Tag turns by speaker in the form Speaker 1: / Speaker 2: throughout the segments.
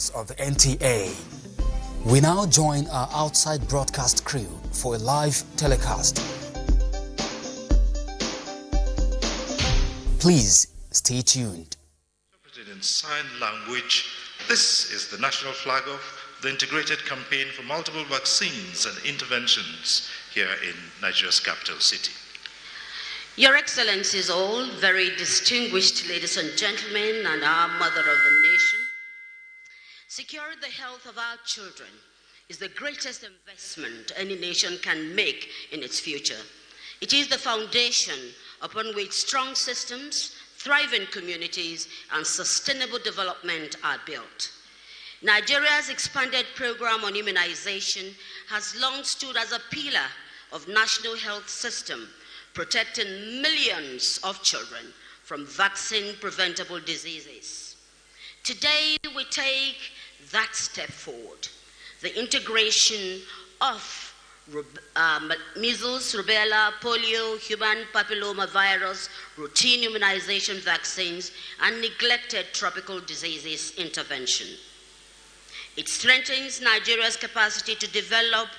Speaker 1: of the NTA. We now join our outside broadcast crew for a live telecast. Please stay tuned.
Speaker 2: Interpreted in sign language, this is the national flag of the integrated campaign for multiple vaccines and interventions here in Nigeria's capital city.
Speaker 3: Your Excellencies all, very distinguished ladies and gentlemen, and our mother of the nation, securing the health of our children is the greatest investment any nation can make in its future. It is the foundation upon which strong systems, thriving communities, and sustainable development are built. Nigeria's expanded program on immunization has long stood as a pillar of national health system, protecting millions of children from vaccine-preventable diseases. Today, we take that step forward. The integration of measles, rubella, polio, human papillomavirus, routine immunization vaccines, and neglected tropical diseases intervention. It strengthens Nigeria's capacity to develop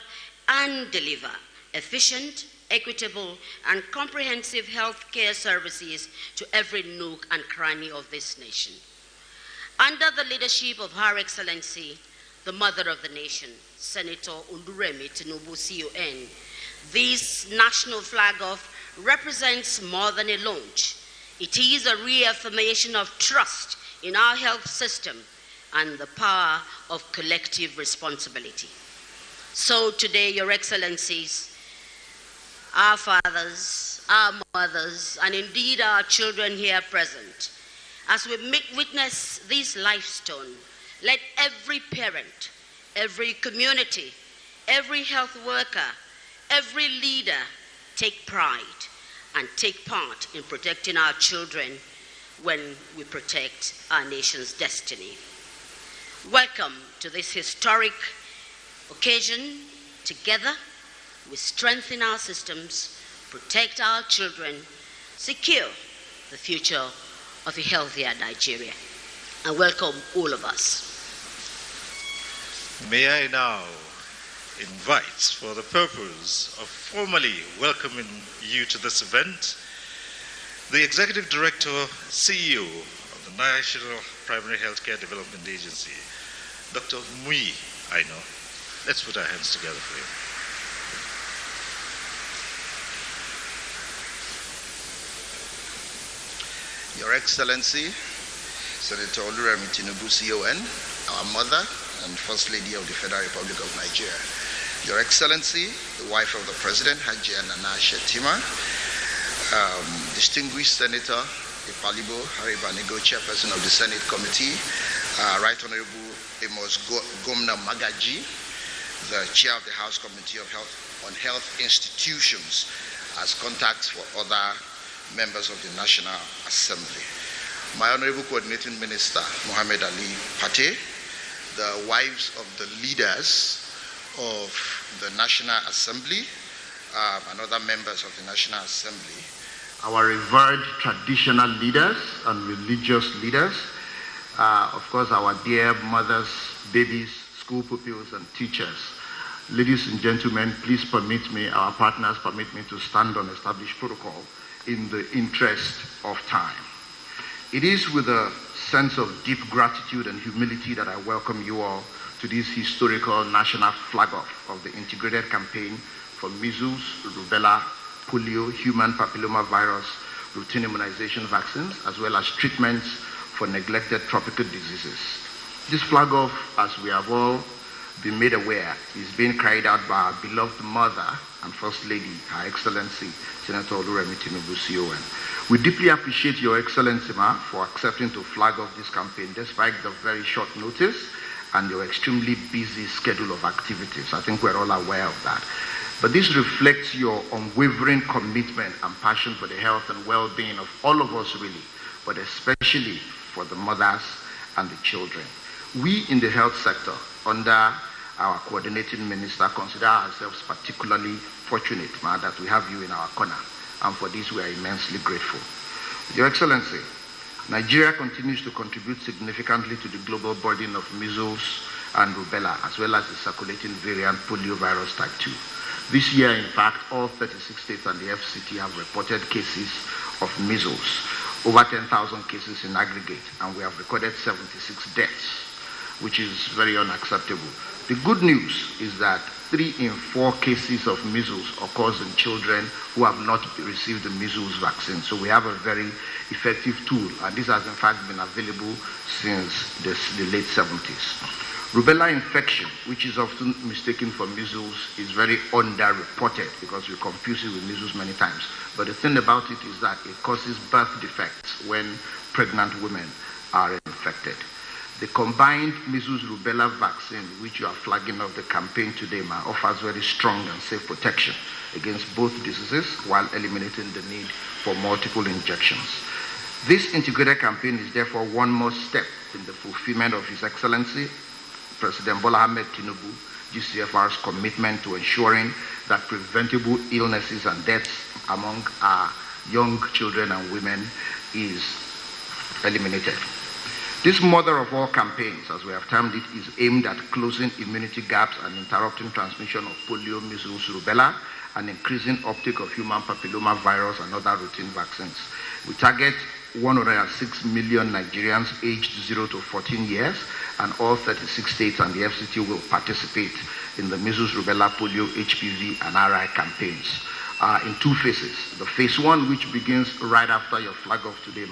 Speaker 3: and deliver efficient, equitable, and comprehensive health care services to every nook and cranny of this nation. Under the leadership of Her Excellency, the Mother of the Nation, Senator Remi, Tinubu, CON, this national flag-off represents more than a launch. It is a reaffirmation of trust in our health system and the power of collective responsibility. So today, Your Excellencies, our fathers, our mothers, and indeed our children here present, as we witness this lifestone, let every parent, every community, every health worker, every leader take pride and take part in protecting our children when we protect our nation's destiny. Welcome to this historic occasion. Together, we strengthen our systems, protect our children, secure the future of a healthier Nigeria. And welcome all of us.
Speaker 2: May I now invite, for the purpose of formally welcoming you to this event, the Executive Director, CEO of the National Primary Healthcare Development Agency, Dr. Mui Aino. Let's put our hands together for him.
Speaker 4: Your Excellency, Senator Remi Tinubu, CON, our mother and First Lady of the Federal Republic of Nigeria. Your Excellency, the wife of the President, Hajiya Nana Shetima, distinguished Senator Ipalibo Haribanigo, Chairperson of the Senate Committee, Right Honorable Amos Gomna Magaji, the Chair of the House Committee on Health Institutions, as contacts for other members of the National Assembly. My Honorable Coordinating Minister, Mohammed Ali Pate, the wives of the leaders of the National Assembly, and other members of the National Assembly, our revered traditional leaders and religious leaders, of course, our dear mothers, babies, school pupils, and teachers. Ladies and gentlemen, please permit me, our partners permit me to stand on established protocol in the interest of time. It is with a sense of deep gratitude and humility that I welcome you all to this historical national flag-off of the integrated campaign for measles, rubella, polio, human papillomavirus, routine immunization vaccines, as well as treatments for neglected tropical diseases. This flag-off, as we have all been made aware, is being carried out by our beloved mother and First Lady, Her Excellency, Senator Remi Tinubu, CON. We deeply appreciate Your Excellency, Ma, for accepting to flag off this campaign despite the very short notice and your extremely busy schedule of activities. I think we're all aware of that. But this reflects your unwavering commitment and passion for the health and well-being of all of us, really, but especially for the mothers and the children. We in the health sector, under our coordinating minister, consider ourselves particularly fortunate, Ma, that we have you in our corner. And for this, we are immensely grateful. Your Excellency, Nigeria continues to contribute significantly to the global burden of measles and rubella, as well as the circulating variant poliovirus type 2. This year, in fact, all 36 states and the FCT have reported cases of measles, over 10,000 cases in aggregate, and we have recorded 76 deaths, which is very unacceptable. The good news is that 3 in 4 cases of measles occurs in children who have not received the measles vaccine. So we have a very effective tool, and this has in fact been available since the late 70s. Rubella infection, which is often mistaken for measles, is very underreported because we confuse it with measles many times. But the thing about it is that it causes birth defects when pregnant women are infected. The combined measles-rubella vaccine, which you are flagging off the campaign today, offers very strong and safe protection against both diseases while eliminating the need for multiple injections. This integrated campaign is therefore one more step in the fulfillment of His Excellency President Bola Ahmed Tinubu, GCFR's commitment to ensuring that preventable illnesses and deaths among our young children and women is eliminated. This mother of all campaigns, as we have termed it, is aimed at closing immunity gaps and interrupting transmission of polio, measles, rubella, and increasing uptake of human papilloma virus and other routine vaccines. We target 106 million Nigerians aged 0 to 14 years, and all 36 states and the FCT will participate in the measles, rubella, polio, HPV, and RI campaigns in 2 phases. The phase 1, which begins right after your flag off today,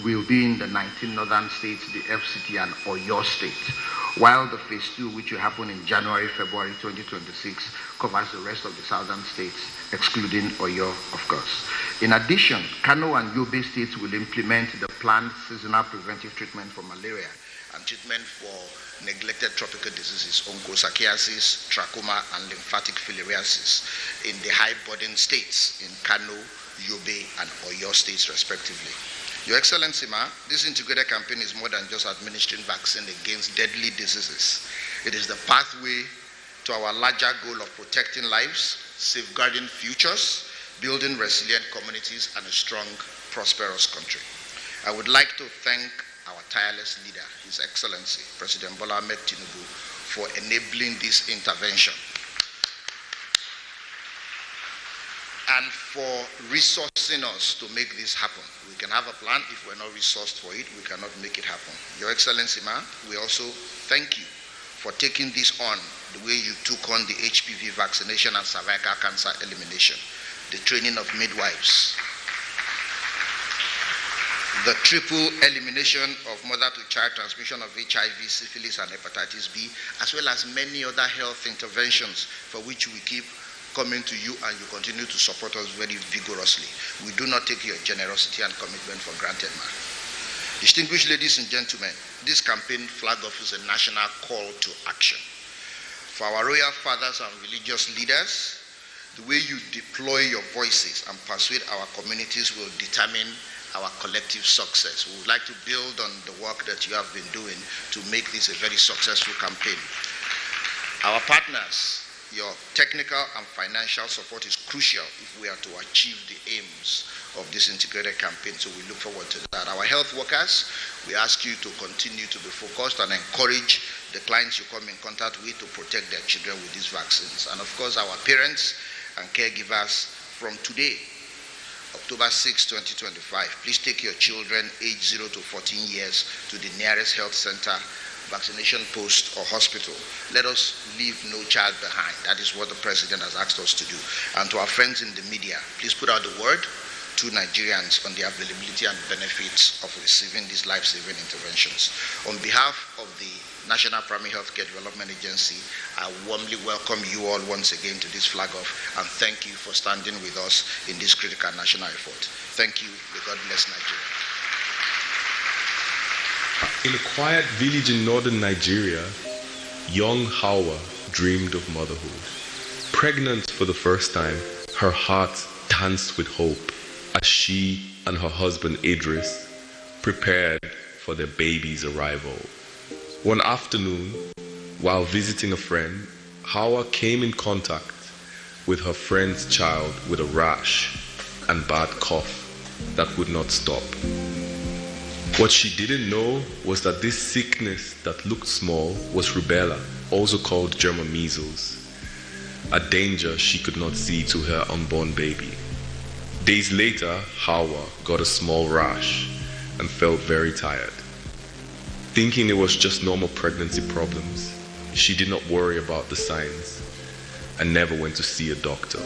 Speaker 4: will be in the 19 northern states, the FCT, and Oyo State, while the phase 2, which will happen in January, February 2026, covers the rest of the southern states, excluding Oyo, of course. In addition, Kano and Yobe states will implement the planned seasonal preventive treatment for malaria and treatment for neglected tropical diseases, onchocerciasis, trachoma, and lymphatic filariasis in the high-burden states in Kano, Yobe, and Oyo states, respectively. Your Excellency, this integrated campaign is more than just administering vaccine against deadly diseases. It is the pathway to our larger goal of protecting lives, safeguarding futures, building resilient communities, and a strong, prosperous country. I would like to thank our tireless leader, His Excellency, President Bola Ahmed Tinubu, for enabling this intervention and for resourcing us to make this happen. We can have a plan. If we're not resourced for it, we cannot make it happen. Your Excellency, we also thank you for taking this on the way you took on the HPV vaccination and cervical cancer elimination, the training of midwives, the triple elimination of mother-to-child transmission of HIV, syphilis, and hepatitis B, as well as many other health interventions for which we keep coming to you, and you continue to support us very vigorously. We do not take your generosity and commitment for granted, Distinguished ladies and gentlemen, this campaign flag off is a national call to action. For our royal fathers and religious leaders, the way you deploy your voices and persuade our communities will determine our collective success. We would like to build on the work that you have been doing to make this a very successful campaign. Our partners, your technical and financial support is crucial if we are to achieve the aims of this integrated campaign, so we look forward to that. Our health workers, we ask you to continue to be focused and encourage the clients you come in contact with to protect their children with these vaccines. And of course, our parents and caregivers, from today, October 6, 2025, please take your children aged 0 to 14 years to the nearest health center, vaccination post, or hospital. Let us leave no child behind. That is what the President has asked us to do. And to our friends in the media, please put out the word to Nigerians on the availability and benefits of receiving these life-saving interventions. On behalf of the National Primary Healthcare Development Agency, I warmly welcome you all once again to this flag off, and thank you for standing with us in this critical national effort. Thank you. May God bless Nigeria.
Speaker 5: In a quiet village in northern Nigeria, young Hawa dreamed of motherhood. Pregnant for the first time, her heart danced with hope as she and her husband Idris prepared for their baby's arrival. One afternoon, while visiting a friend, Hawa came in contact with her friend's child with a rash and bad cough that would not stop. What she didn't know was that this sickness that looked small was rubella, also called German measles, a danger she could not see to her unborn baby. Days later, Hawa got a small rash and felt very tired. Thinking it was just normal pregnancy problems, she did not worry about the signs and never went to see a doctor.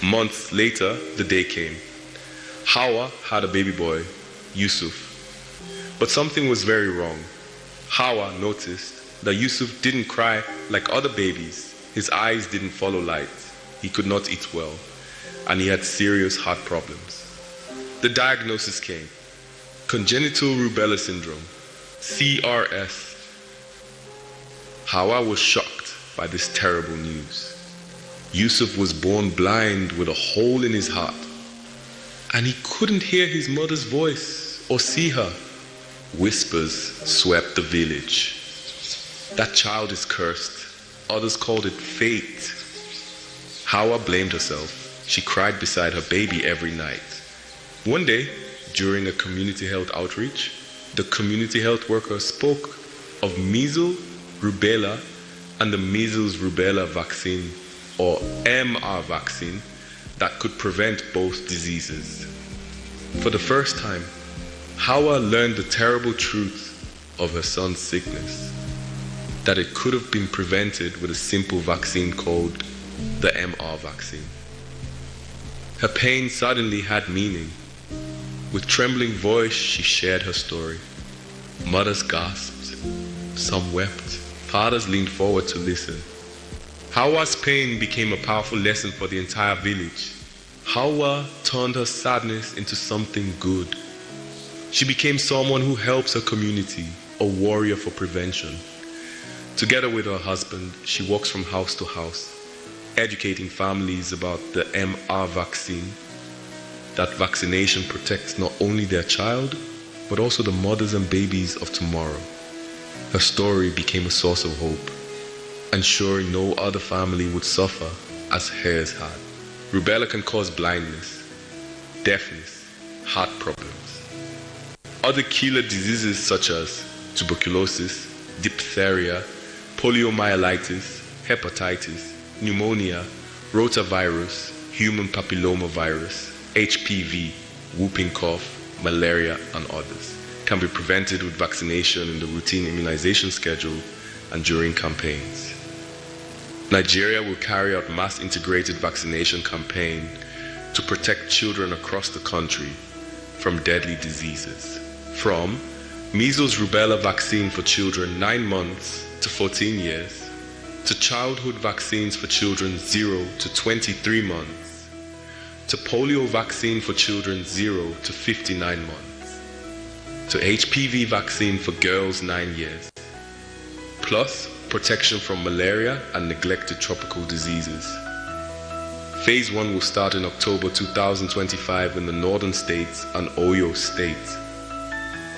Speaker 5: Months later, the day came. Hawa had a baby boy, Yusuf. But something was very wrong. Hawa noticed that Yusuf didn't cry like other babies. His eyes didn't follow light. He could not eat well, and he had serious heart problems. The diagnosis came: congenital rubella syndrome, CRS. Hawa was shocked by this terrible news. Yusuf was born blind with a hole in his heart, and he couldn't hear his mother's voice or see her. Whispers swept the village. That child is cursed. Others called it fate. Hawa blamed herself. She cried beside her baby every night. One day, during a community health outreach, the community health worker spoke of measles, rubella, and the Measles-Rubella vaccine, or MR vaccine, that could prevent both diseases. For the first time, Hawa learned the terrible truth of her son's sickness, that it could have been prevented with a simple vaccine called the MR vaccine. Her pain suddenly had meaning. With trembling voice, she shared her story. Mothers gasped, some wept, fathers leaned forward to listen. Hawa's pain became a powerful lesson for the entire village. Hawa turned her sadness into something good. She became someone who helps her community, a warrior for prevention. Together with her husband, she walks from house to house, educating families about the MR vaccine. That vaccination protects not only their child, but also the mothers and babies of tomorrow. Her story became a source of hope, ensuring no other family would suffer as hers had. Rubella can cause blindness, deafness, heart problems. Other killer diseases such as tuberculosis, diphtheria, poliomyelitis, hepatitis, pneumonia, rotavirus, human papillomavirus, HPV, whooping cough, malaria, and others can be prevented with vaccination in the routine immunization schedule and during campaigns. Nigeria will carry out mass integrated vaccination campaign to protect children across the country from deadly diseases. From Measles-Rubella vaccine for children 9 months to 14 years, to childhood vaccines for children 0 to 23 months, to polio vaccine for children 0 to 59 months, to HPV vaccine for girls 9 years, plus protection from malaria and neglected tropical diseases. Phase 1 will start in October 2025 in the northern states and Oyo State.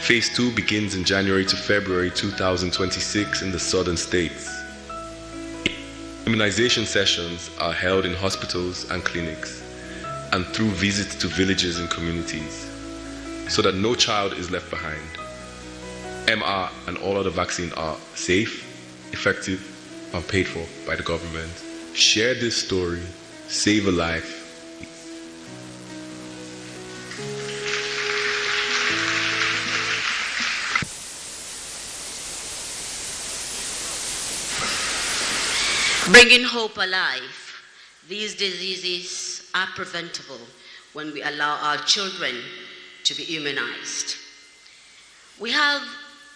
Speaker 5: Phase 2 begins in January to February 2026 in the southern states. Immunization sessions are held in hospitals and clinics and through visits to villages and communities so that no child is left behind. MR and all other vaccines are safe, effective, and paid for by the government. Share this story, save a life.
Speaker 3: Bringing hope alive. These diseases are preventable when we allow our children to be immunized. We have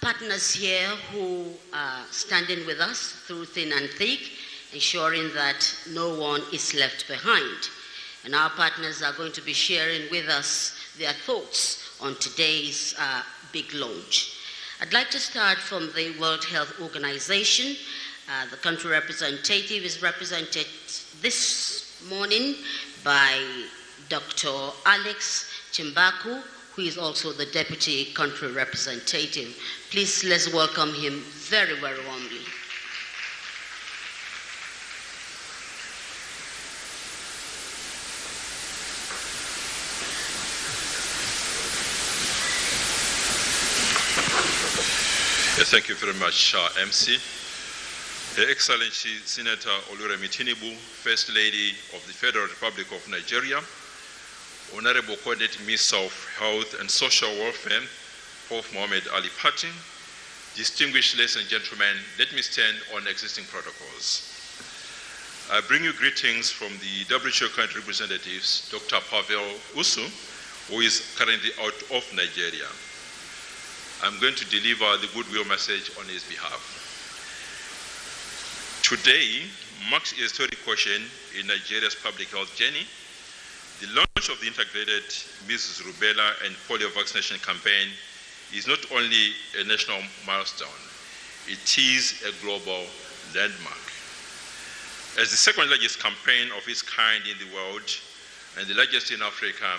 Speaker 3: partners here who are standing with us through thin and thick, ensuring that no one is left behind. And our partners are going to be sharing with us their thoughts on today's big launch. I'd like to start from the World Health Organization. The country representative is represented this morning by Dr. Alex Chimbaku, who is also the deputy country representative. Please, let's welcome him very, very warmly.
Speaker 6: Thank you very much, MC. Her Excellency Senator Remi Tinubu, First Lady of the Federal Republic of Nigeria, Honorable Coordinating Minister of Health and Social Welfare, Prof. Mohammed Ali Pate, distinguished ladies and gentlemen, let me stand on existing protocols. I bring you greetings from the WHO country representatives, Dr. Pavel Usu, who is currently out of Nigeria. I'm going to deliver the goodwill message on his behalf. Today marks a historic occasion in Nigeria's public health journey. The launch of the integrated Measles-Rubella and polio vaccination campaign is not only a national milestone, it is a global landmark. As the second largest campaign of its kind in the world and the largest in Africa,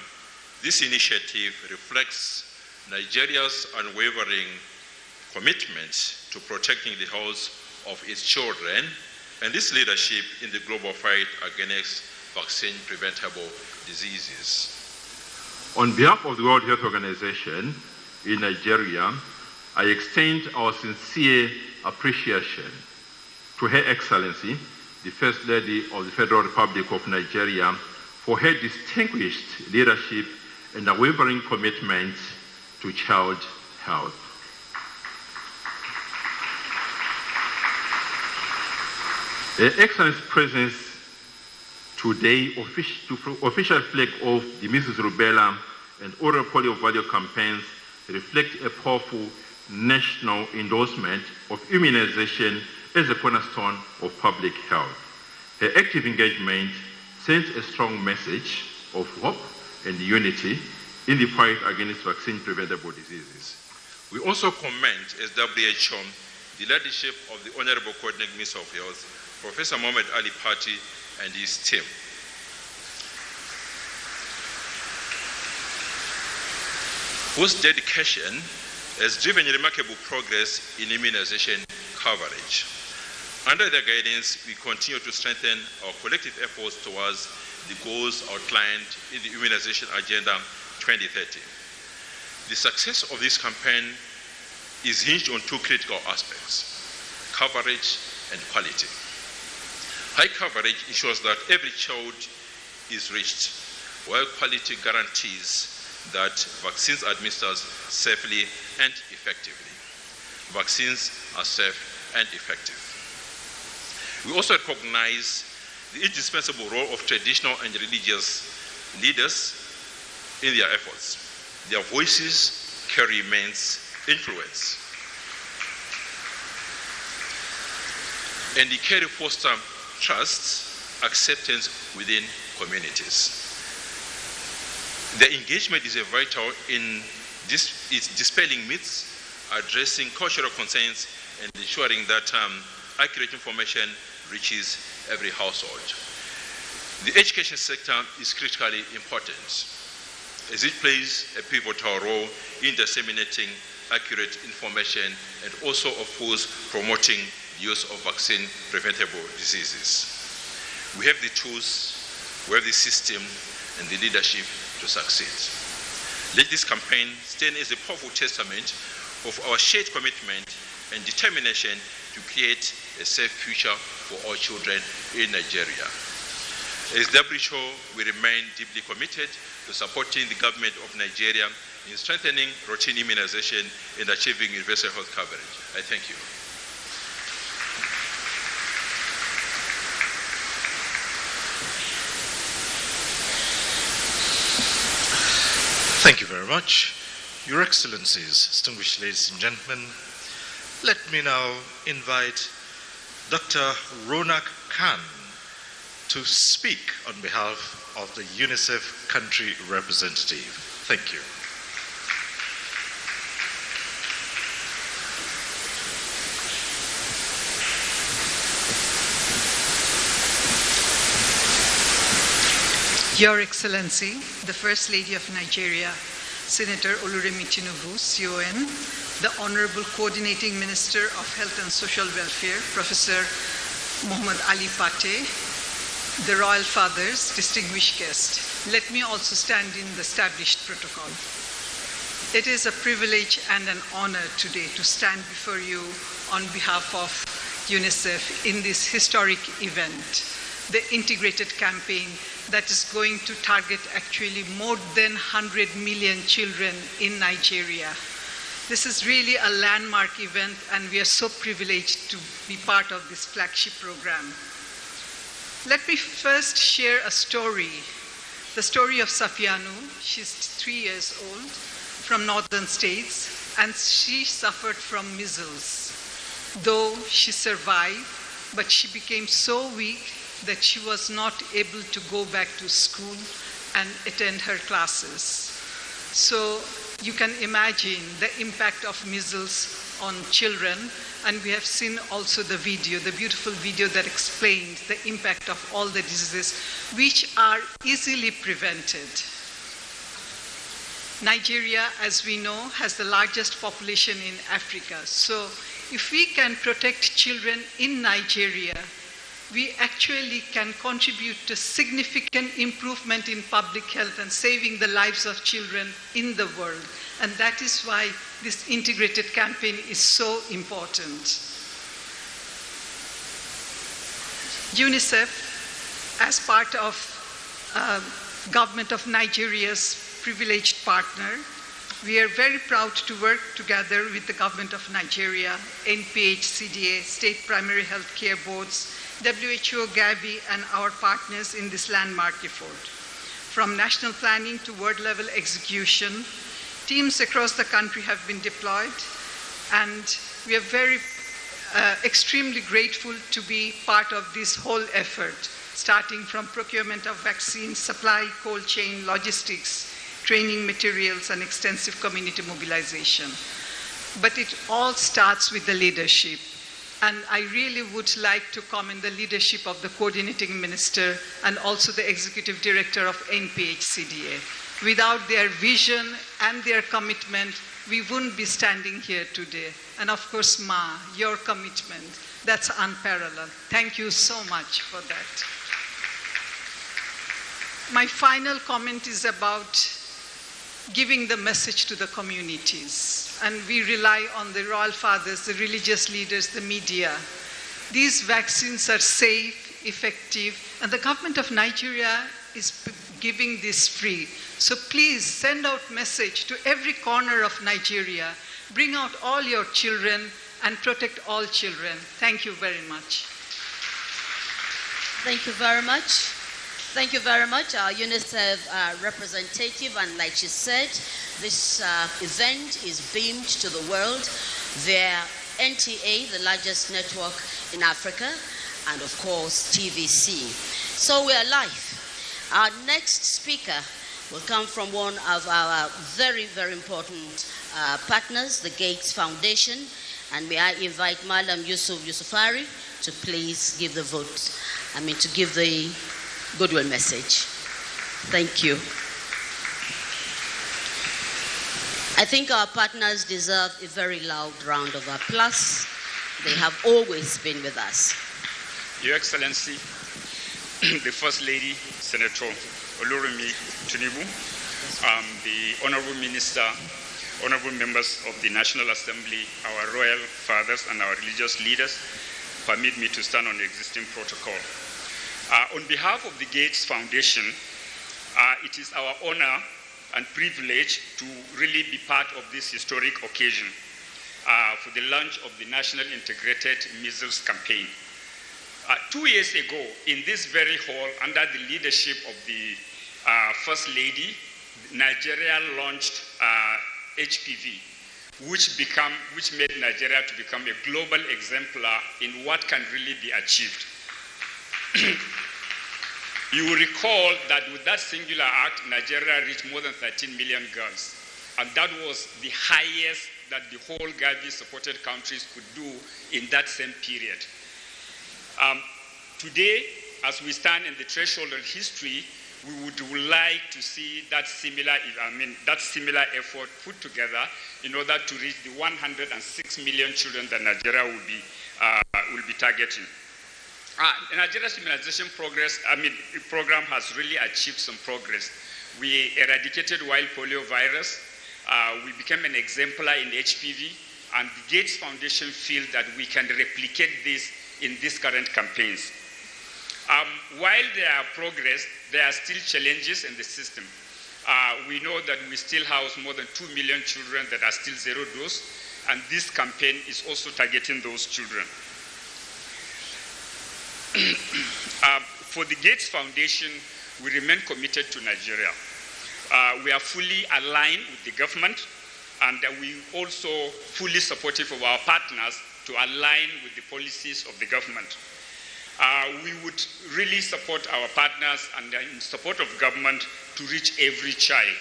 Speaker 6: this initiative reflects Nigeria's unwavering commitment to protecting the health of its children and its leadership in the global fight against vaccine-preventable diseases. On behalf of the World Health Organization in Nigeria, I extend our sincere appreciation to Her Excellency, the First Lady of the Federal Republic of Nigeria, for her distinguished leadership and unwavering commitment to child health. Her Excellency's presence today to official flag off the Measles-Rubella and oral polio value campaigns reflect a powerful national endorsement of immunization as a cornerstone of public health. Her active engagement sends a strong message of hope and unity in the fight against vaccine-preventable diseases. We also commend as WHO the leadership of the Honorable Coordinating Minister of Health, Professor Mohammed Ali Pate and his team. Whose dedication has driven remarkable progress in immunization coverage. Under their guidance, we continue to strengthen our collective efforts towards the goals outlined in the Immunization Agenda 2030. The success of this campaign is hinged on two critical aspects: coverage and quality. High coverage ensures that every child is reached, while quality guarantees that vaccines are administered safely and effectively. Vaccines are safe and effective. We also recognize the indispensable role of traditional and religious leaders in their efforts. Their voices carry immense influence, and they carry foster trust, acceptance within communities. Their engagement is vital in dispelling myths, addressing cultural concerns, and ensuring that accurate information reaches every household. The education sector is critically important, as it plays a pivotal role in disseminating accurate information and also, of course, promoting the use of vaccine-preventable diseases. We have the tools, we have the system, and the leadership to succeed. Let this campaign stand as a powerful testament of our shared commitment and determination to create a safe future for all children in Nigeria. As WHO, we remain deeply committed to supporting the government of Nigeria in strengthening routine immunization and achieving universal health coverage. I thank you.
Speaker 2: Thank you very much. Your Excellencies, distinguished ladies and gentlemen, let me now invite Dr. Ronak Khan to speak on behalf of the UNICEF country representative. Thank you.
Speaker 7: Your Excellency, the First Lady of Nigeria, Senator Remi Tinubu, CON, the Honorable Coordinating Minister of Health and Social Welfare, Professor Mohammed Ali Pate, the Royal Fathers, distinguished guests. Let me also stand in the established protocol. It is a privilege and an honor today to stand before you on behalf of UNICEF in this historic event, the integrated campaign that is going to target actually more than 100 million children in Nigeria. This is really a landmark event, and we are so privileged to be part of this flagship program. Let me first share a story, the story of Safianu. She's 3 years old, from northern states, and she suffered from measles. Though she survived, but she became so weak that she was not able to go back to school and attend her classes. So you can imagine the impact of measles on children, and we have seen also the video, the beautiful video that explains the impact of all the diseases which are easily prevented. Nigeria, as we know, has the largest population in Africa. So if we can protect children in Nigeria, we actually can contribute to significant improvement in public health and saving the lives of children in the world. And that is why this integrated campaign is so important. UNICEF, as part of Government of Nigeria's privileged partner, we are very proud to work together with the Government of Nigeria, NPH, CDA, State Primary Health Care Boards, WHO, Gavi, and our partners in this landmark effort. From national planning to world-level execution, teams across the country have been deployed, and we are very extremely grateful to be part of this whole effort, starting from procurement of vaccines, supply, cold chain, logistics, training materials, and extensive community mobilization. But it all starts with the leadership. And I really would like to commend the leadership of the coordinating minister and also the executive director of NPH-CDA. Without their vision and their commitment, we wouldn't be standing here today. And of course, Ma, your commitment, that's unparalleled. Thank you so much for that. My final comment is about giving the message to the communities. And we rely on the royal fathers, the religious leaders, the media. These vaccines are safe, effective, and the government of Nigeria is giving this free. So please send out message to every corner of Nigeria. Bring out all your children and protect all children. Thank you very much.
Speaker 3: Thank you very much. Thank you very much, our UNICEF representative. And like she said, this event is beamed to the world via NTA, the largest network in Africa, and of course, TVC. So we are live. Our next speaker will come from one of our very, very important partners, the Gates Foundation. And may I invite Madam Yusufari to please give the vote, to give the goodwill message. Thank you. I think our partners deserve a very loud round of applause. They have always been with us.
Speaker 8: Your Excellency, the First Lady, Senator Remi Tinubu, the Honorable Minister, Honorable members of the National Assembly, our royal fathers and our religious leaders, permit me to stand on the existing protocol. On behalf of the Gates Foundation, it is our honor and privilege to really be part of this historic occasion for the launch of the National Integrated Measles Campaign. 2 years ago, in this very hall, under the leadership of the First Lady, Nigeria launched HPV, which made Nigeria to become a global exemplar in what can really be achieved. You will recall that with that singular act, Nigeria reached more than 13 million girls. And that was the highest that the whole Gavi-supported countries could do in that same period. Today, as we stand in the threshold of history, we would like to see that similar effort put together in order to reach the 106 million children that Nigeria will be targeting. Nigeria's immunization program has really achieved some progress. We eradicated wild polio virus. We became an exemplar in HPV, and the Gates Foundation feels that we can replicate this in these current campaigns. While there are progress, there are still challenges in the system. We know that we still house more than 2 million children that are still zero dose, and this campaign is also targeting those children. For the Gates Foundation, we remain committed to Nigeria. We are fully aligned with the government, and we also fully supportive of our partners to align with the policies of the government. We would really support our partners and in support of government to reach every child.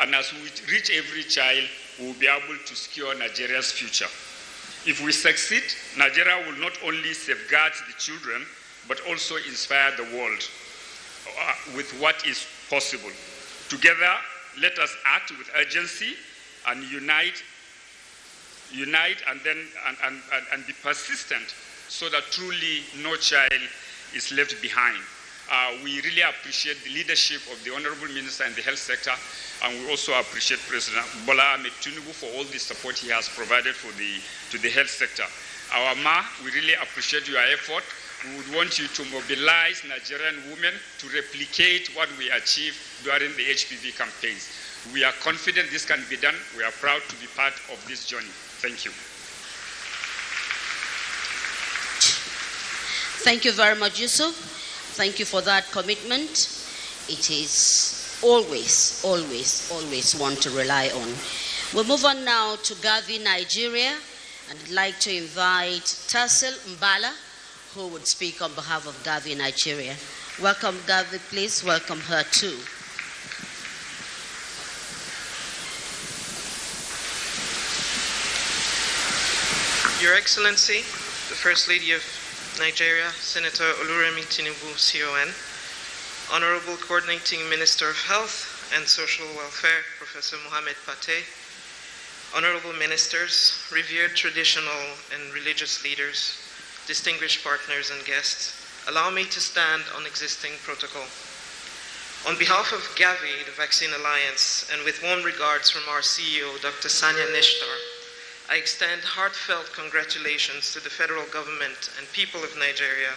Speaker 8: And as we reach every child, we will be able to secure Nigeria's future. If we succeed, Nigeria will not only safeguard the children, but also inspire the world with what is possible. Together, let us act with urgency and unite and be persistent so that truly no child is left behind. We really appreciate the leadership of the Honorable Minister in the health sector, and we also appreciate President Bola Ahmed Tinubu for all the support he has provided to the health sector. Our Ma, we really appreciate your effort. We would want you to mobilize Nigerian women to replicate what we achieved during the HPV campaigns. We are confident this can be done. We are proud to be part of this journey. Thank you.
Speaker 3: Thank you very much, Yusuf. Thank you for that commitment. It is always, always, always one to rely on. We'll move on now to Gavi, Nigeria, and I'd like to invite Tasil Mbala, who would speak on behalf of Gavi, Nigeria. Welcome, Gavi, please. Welcome her too.
Speaker 9: Your Excellency, the First Lady of Nigeria, Senator Oluremi Tinubu, CON, Honorable Coordinating Minister of Health and Social Welfare, Professor Mohamed Pate, Honorable Ministers, revered traditional and religious leaders, distinguished partners and guests, allow me to stand on existing protocol. On behalf of Gavi, the Vaccine Alliance, and with warm regards from our CEO, Dr. Sanya Nishtar, I extend heartfelt congratulations to the federal government and people of Nigeria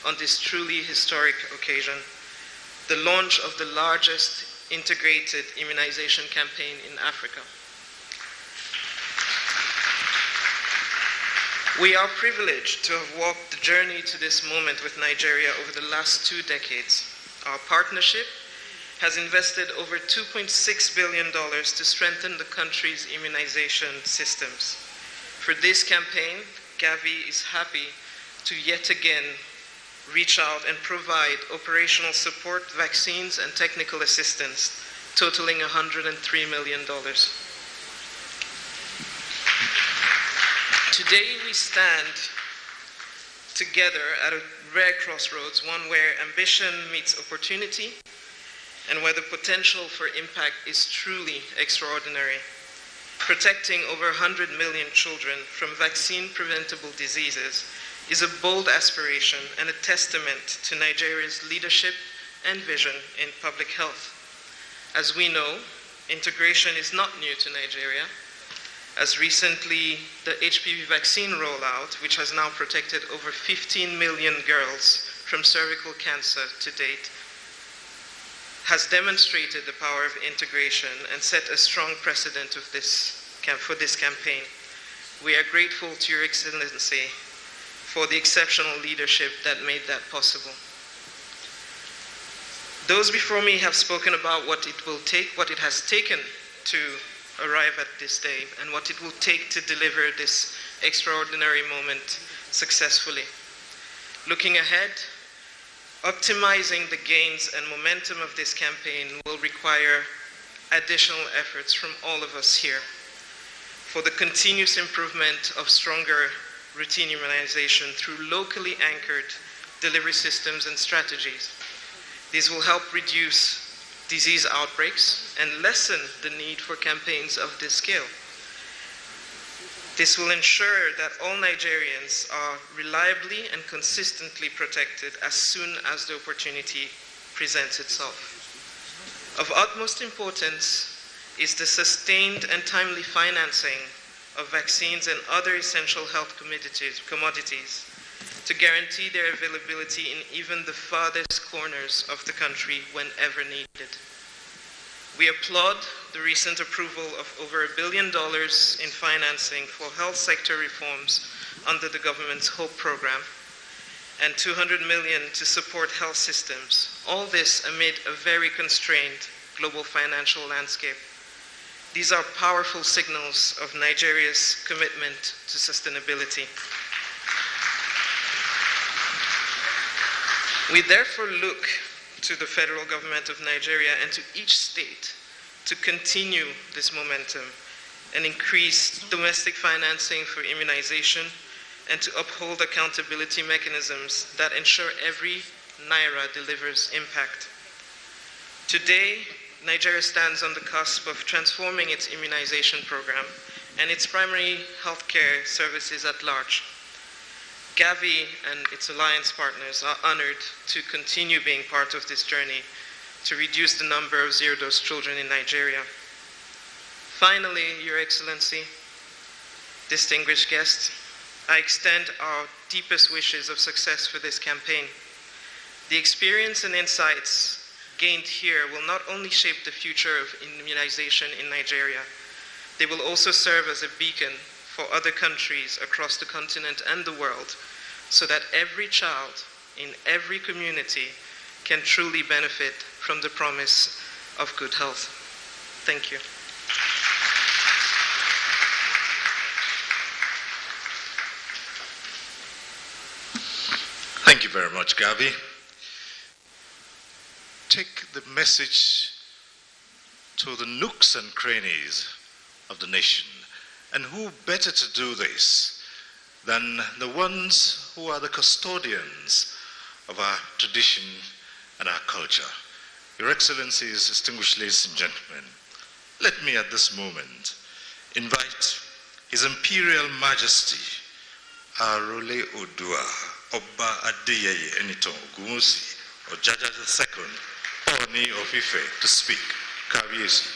Speaker 9: on this truly historic occasion, the launch of the largest integrated immunization campaign in Africa. We are privileged to have walked the journey to this moment with Nigeria over the last 2 decades. Our partnership has invested over $2.6 billion to strengthen the country's immunization systems. For this campaign, Gavi is happy to yet again reach out and provide operational support, vaccines, and technical assistance, totaling $103 million. Today we stand together at a rare crossroads, one where ambition meets opportunity and where the potential for impact is truly extraordinary. Protecting over 100 million children from vaccine-preventable diseases is a bold aspiration and a testament to Nigeria's leadership and vision in public health. As we know, integration is not new to Nigeria. As recently, the HPV vaccine rollout, which has now protected over 15 million girls from cervical cancer to date, has demonstrated the power of integration and set a strong precedent for this campaign. We are grateful to Your Excellency for the exceptional leadership that made that possible. Those before me have spoken about what it has taken to arrive at this day and what it will take to deliver this extraordinary moment successfully. Looking ahead, optimizing the gains and momentum of this campaign will require additional efforts from all of us here for the continuous improvement of stronger routine immunization through locally anchored delivery systems and strategies. These will help reduce disease outbreaks and lessen the need for campaigns of this scale. This will ensure that all Nigerians are reliably and consistently protected as soon as the opportunity presents itself. Of utmost importance is the sustained and timely financing of vaccines and other essential health commodities to guarantee their availability in even the farthest corners of the country whenever needed. We applaud the recent approval of over $1 billion in financing for health sector reforms under the government's HOPE program and $200 million to support health systems, all this amid a very constrained global financial landscape. These are powerful signals of Nigeria's commitment to sustainability. We therefore look to the federal government of Nigeria and to each state to continue this momentum and increase domestic financing for immunization and to uphold accountability mechanisms that ensure every naira delivers impact. Today, Nigeria stands on the cusp of transforming its immunization program and its primary healthcare services at large. Gavi and its alliance partners are honored to continue being part of this journey to reduce the number of zero-dose children in Nigeria. Finally, Your Excellency, distinguished guests, I extend our deepest wishes of success for this campaign. The experience and insights gained here will not only shape the future of immunization in Nigeria, they will also serve as a beacon for other countries across the continent and the world, so that every child in every community can truly benefit from the promise of good health. Thank you.
Speaker 2: Thank you very much, Gavi. Take the message to the nooks and crannies of the nation. And who better to do this than the ones who are the custodians of our tradition and our culture. Your Excellencies, distinguished ladies and gentlemen, let me at this moment invite His Imperial Majesty, Arole Odua, Oba Adeyeye Eniton Ogunwusi, Ojaja II, Oni of Ife, to speak. Kabiyesi.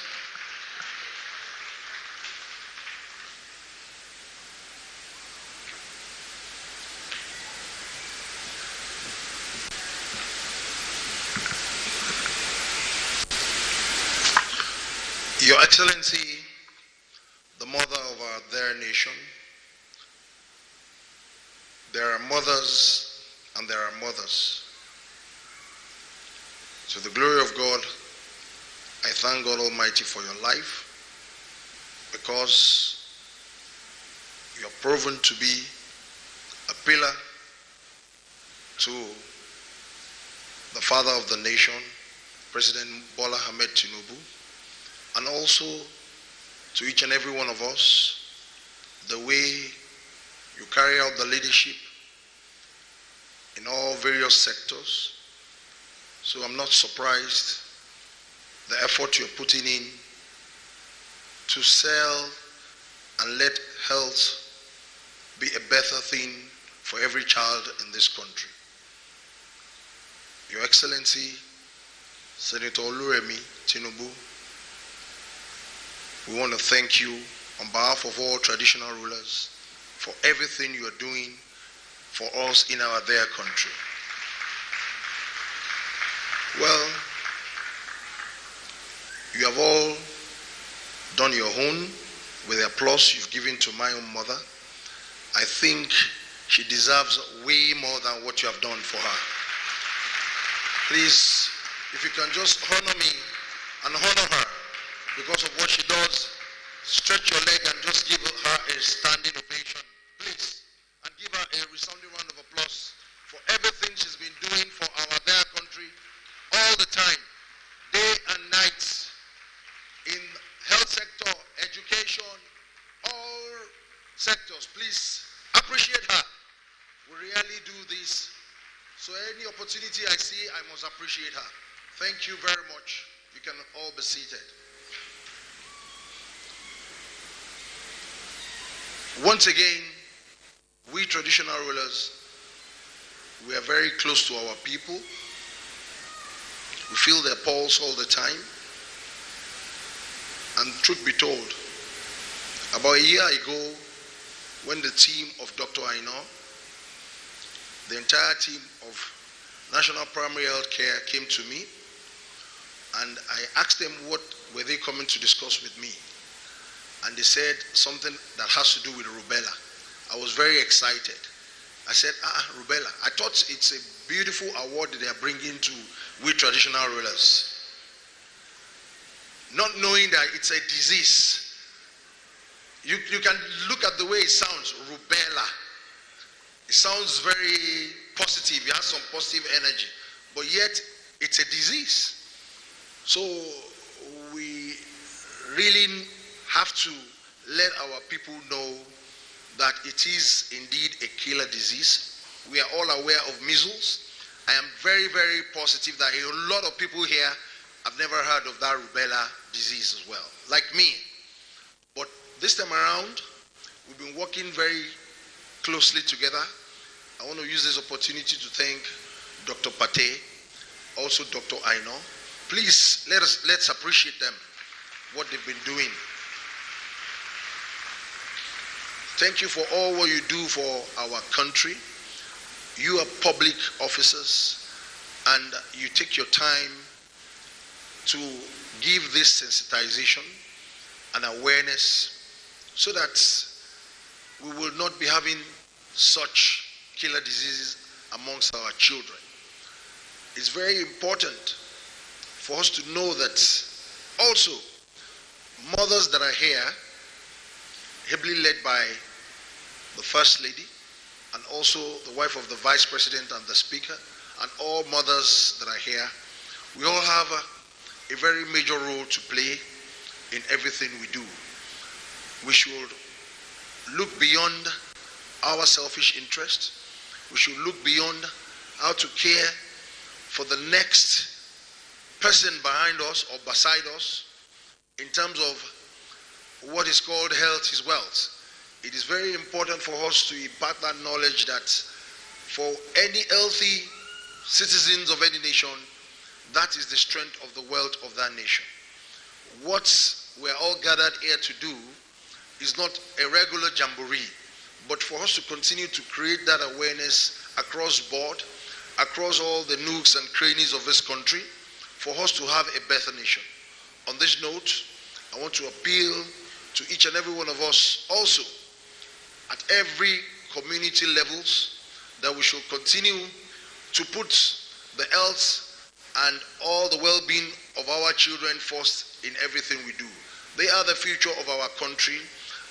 Speaker 4: Your Excellency, the mother of our dear nation, there are mothers and there are mothers. To the glory of God, I thank God Almighty for your life, because you are proven to be a pillar to the father of the nation, President Bola Ahmed Tinubu, and also to each and every one of us, the way you carry out the leadership in all various sectors. So I'm not surprised the effort you're putting in to sell and let health be a better thing for every child in this country. Your Excellency, Senator Remi Tinubu, we want to thank you on behalf of all traditional rulers for everything you are doing for us in our dear country. Well, you have all done your own with the applause you've given to my own mother. I think she deserves way more than what you have done for her. Please, if you can just honor me and honor her because of what she does, stretch your leg and just give her a standing ovation, please, and give her a resounding round of applause for everything she's been doing for our dear country all the time, day and night, in health sector, education, all sectors. Please appreciate her. We really do this. So any opportunity I see, I must appreciate her. Thank you very much. You can all be seated. Once again, we traditional rulers, we are very close to our people. We feel their pulse all the time. And truth be told, about a year ago, when the team of Dr. Aino, the entire team of National Primary Health Care came to me, and I asked them what were they coming to discuss with me. And they said something that has to do with rubella. I was very excited. I said, rubella. I thought it's a beautiful award that they are bringing to we traditional rulers. Not knowing that it's a disease. You can look at the way it sounds, rubella. It sounds very positive, it has some positive energy, but yet it's a disease. So we really have to let our people know that it is indeed a killer disease. We are all aware of measles. I am very, very positive that a lot of people here have never heard of that rubella disease as well, like me. But this time around, we've been working very closely together. I want to use this opportunity to thank Dr. Pate, also Dr. Aino. Please, let's appreciate them, what they've been doing. Thank you for all what you do for our country. You are public officers, and you take your time to give this sensitization and awareness so that we will not be having such killer diseases amongst our children. It's very important for us to know that also mothers that are here, heavily led by the First Lady and also the wife of the Vice President and the Speaker, and all mothers that are here, we all have a very major role to play in everything we do. We should look beyond our selfish interest. We should look beyond how to care for the next person behind us or beside us in terms of what is called health is wealth. It is very important for us to impart that knowledge that for any healthy citizens of any nation, that is the strength of the wealth of that nation. What we're all gathered here to do is not a regular jamboree, but for us to continue to create that awareness across board, across all the nooks and crannies of this country, for us to have a better nation. On this note, I want to appeal to each and every one of us also at every community levels that we should continue to put the health and all the well-being of our children first in everything we do. They are the future of our country,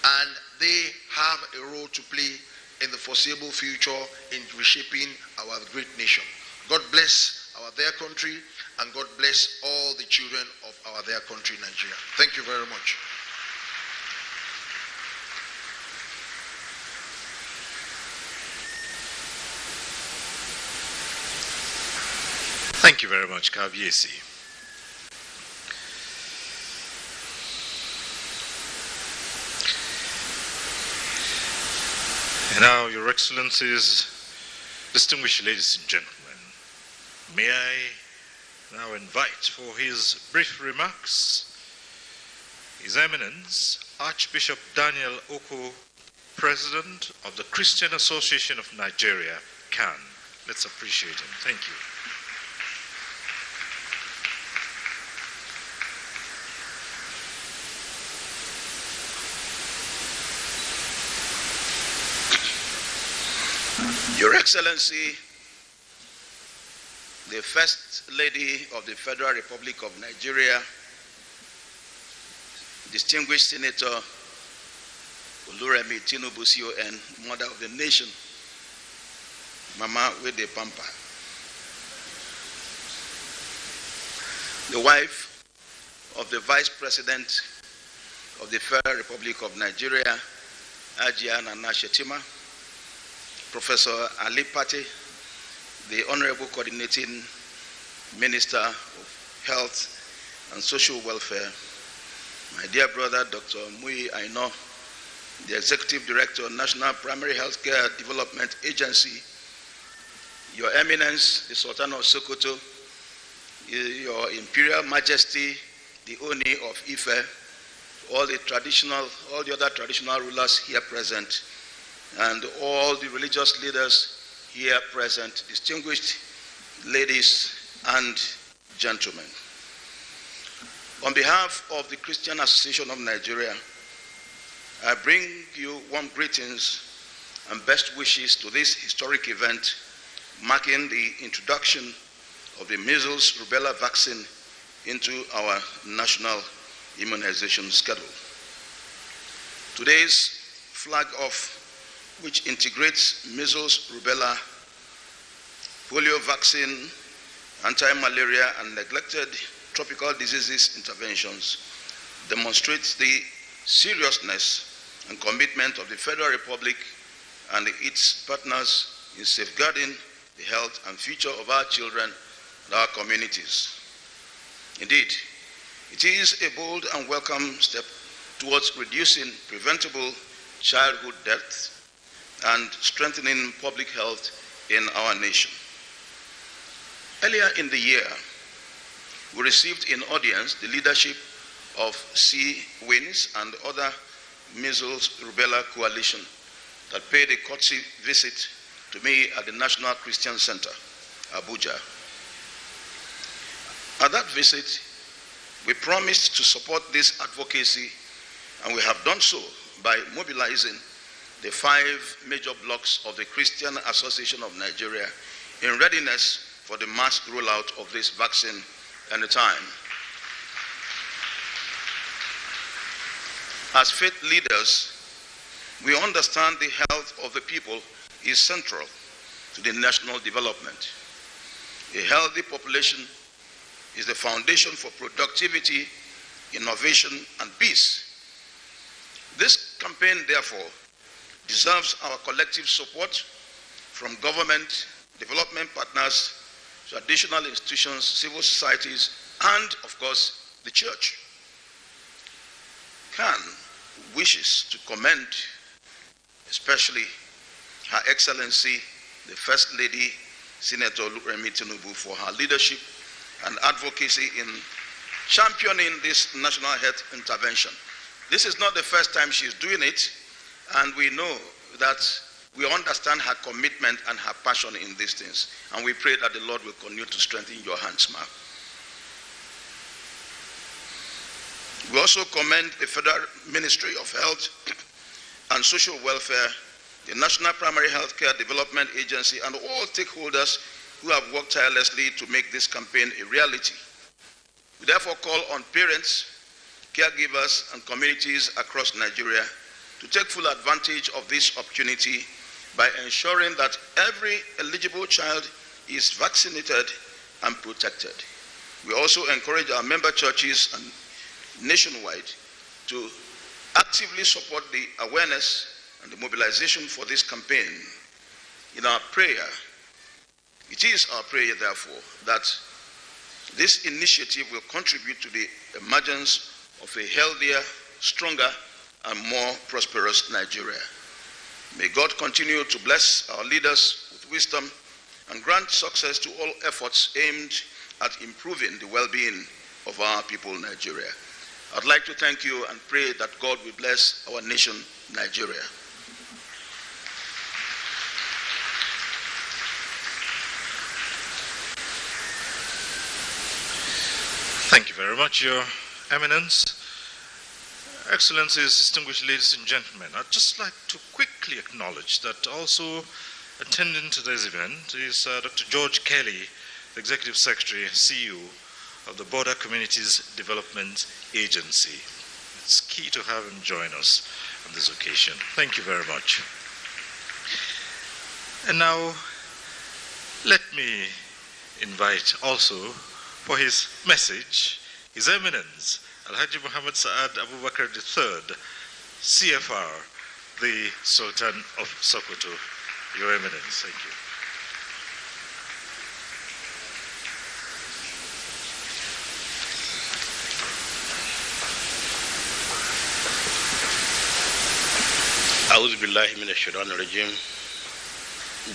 Speaker 4: and they have a role to play in the foreseeable future in reshaping our great nation. God bless our dear country, and God bless all the children of our dear country, Nigeria. Thank you very much.
Speaker 2: Thank you very much, Kabiesi. And now, Your Excellencies, distinguished ladies and gentlemen, may I now invite for his brief remarks His Eminence Archbishop Daniel Oko, President of the Christian Association of Nigeria, CAN. Let's appreciate him. Thank you.
Speaker 10: Your Excellency, the First Lady of the Federal Republic of Nigeria, distinguished Senator Remi Tinubu, CON, Mother of the Nation, Mama Wede Pampa, the wife of the Vice President of the Federal Republic of Nigeria, Ajia Nana Shetima, Professor Ali Pate, the Honorable Coordinating Minister of Health and Social Welfare, my dear brother, Dr. Mui Aino, the Executive Director, National Primary Healthcare Development Agency, Your Eminence, the Sultan of Sokoto, Your Imperial Majesty, the Oni of Ife, all the other traditional rulers here present, and all the religious leaders here present, distinguished ladies and gentlemen. On behalf of the Christian Association of Nigeria, I bring you warm greetings and best wishes to this historic event marking the introduction of the Measles-Rubella vaccine into our national immunization schedule. Today's flag off, which integrates Measles-Rubella, polio vaccine, anti-malaria, and neglected tropical diseases interventions, demonstrates the seriousness and commitment of the Federal Republic and its partners in safeguarding the health and future of our children and our communities. Indeed, it is a bold and welcome step towards reducing preventable childhood deaths and strengthening public health in our nation. Earlier in the year, we received in audience the leadership of C-WINS and other Measles-Rubella coalition that paid a courtesy visit to me at the National Christian Center, Abuja. At that visit, we promised to support this advocacy, and we have done so by mobilizing the 5 major blocks of the Christian Association of Nigeria in readiness for the mass rollout of this vaccine anytime. As faith leaders, we understand the health of the people is central to the national development. A healthy population is the foundation for productivity, innovation, and peace. This campaign, therefore, deserves our collective support from government, development partners, traditional institutions, civil societies, and, of course, the church. Khan wishes to commend especially Her Excellency, the First Lady, Senator Remi Tinubu, for her leadership and advocacy in championing this national health intervention. This is not the first time she's doing it, and we know that we understand her commitment and her passion in these things, and we pray that the Lord will continue to strengthen your hands, ma'am. We also commend the Federal Ministry of Health and Social Welfare, the National Primary Healthcare Development Agency, and all stakeholders who have worked tirelessly to make this campaign a reality. We therefore call on parents, caregivers, and communities across Nigeria to take full advantage of this opportunity by ensuring that every eligible child is vaccinated and protected. We also encourage our member churches and nationwide to actively support the awareness and the mobilization for this campaign. In our prayer, it is our prayer, therefore, that this initiative will contribute to the emergence of a healthier, stronger, and more prosperous Nigeria. May God continue to bless our leaders with wisdom and grant success to all efforts aimed at improving the well-being of our people, Nigeria. I'd like to thank you and pray that God will bless our nation, Nigeria.
Speaker 2: Thank you very much, Your Eminence. Excellencies, distinguished ladies and gentlemen, I'd just like to quickly acknowledge that also attending today's event is Dr. George Kelly, the Executive Secretary, CEO of the Border Communities Development Agency. It's key to have him join us on this occasion. Thank you very much. And now, let me invite also for his message, His Eminence, Alhaji Muhammad Saad Abubakar III, CFR, the Sultan of Sokoto. Your Eminence, thank you.
Speaker 11: أعوذ بالله من الشيطان الرجيم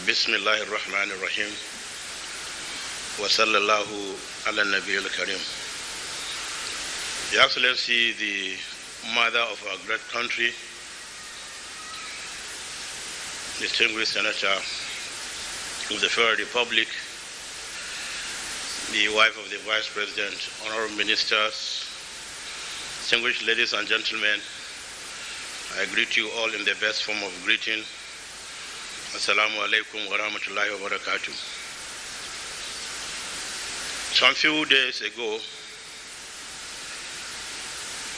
Speaker 11: بسم الله الرحمن الرحيم وصلى الله على النبي الكريم. Your Excellency, the mother of our great country, distinguished Senator of the Federal Republic, the wife of the Vice President, honorable ministers, distinguished ladies and gentlemen, I greet you all in the best form of greeting. Assalamu alaikum wa rahmatullahi wa barakatuh. Some few days ago,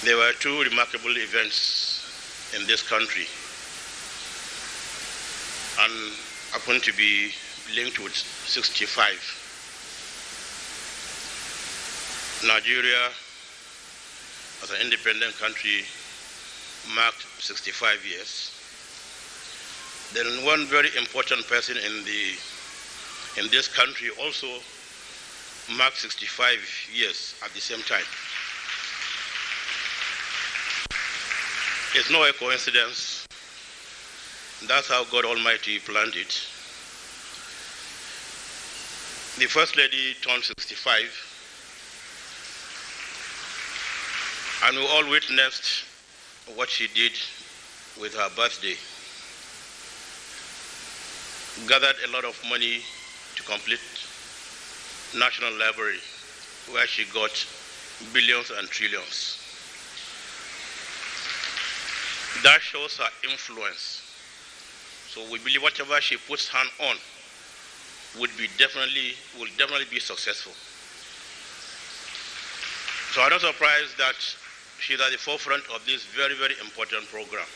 Speaker 11: there were two remarkable events in this country and happened to be linked with 65. Nigeria, as an independent country, marked 65 years. Then one very important person in this country also marked 65 years at the same time. It's not a coincidence. That's how God Almighty planned it. The First Lady turned 65, and we all witnessed what she did with her birthday. Gathered a lot of money to complete National Library, where she got billions and trillions. That shows her influence. So we believe whatever she puts hand on will definitely be successful. So I'm not surprised that she's at the forefront of this very, very important program,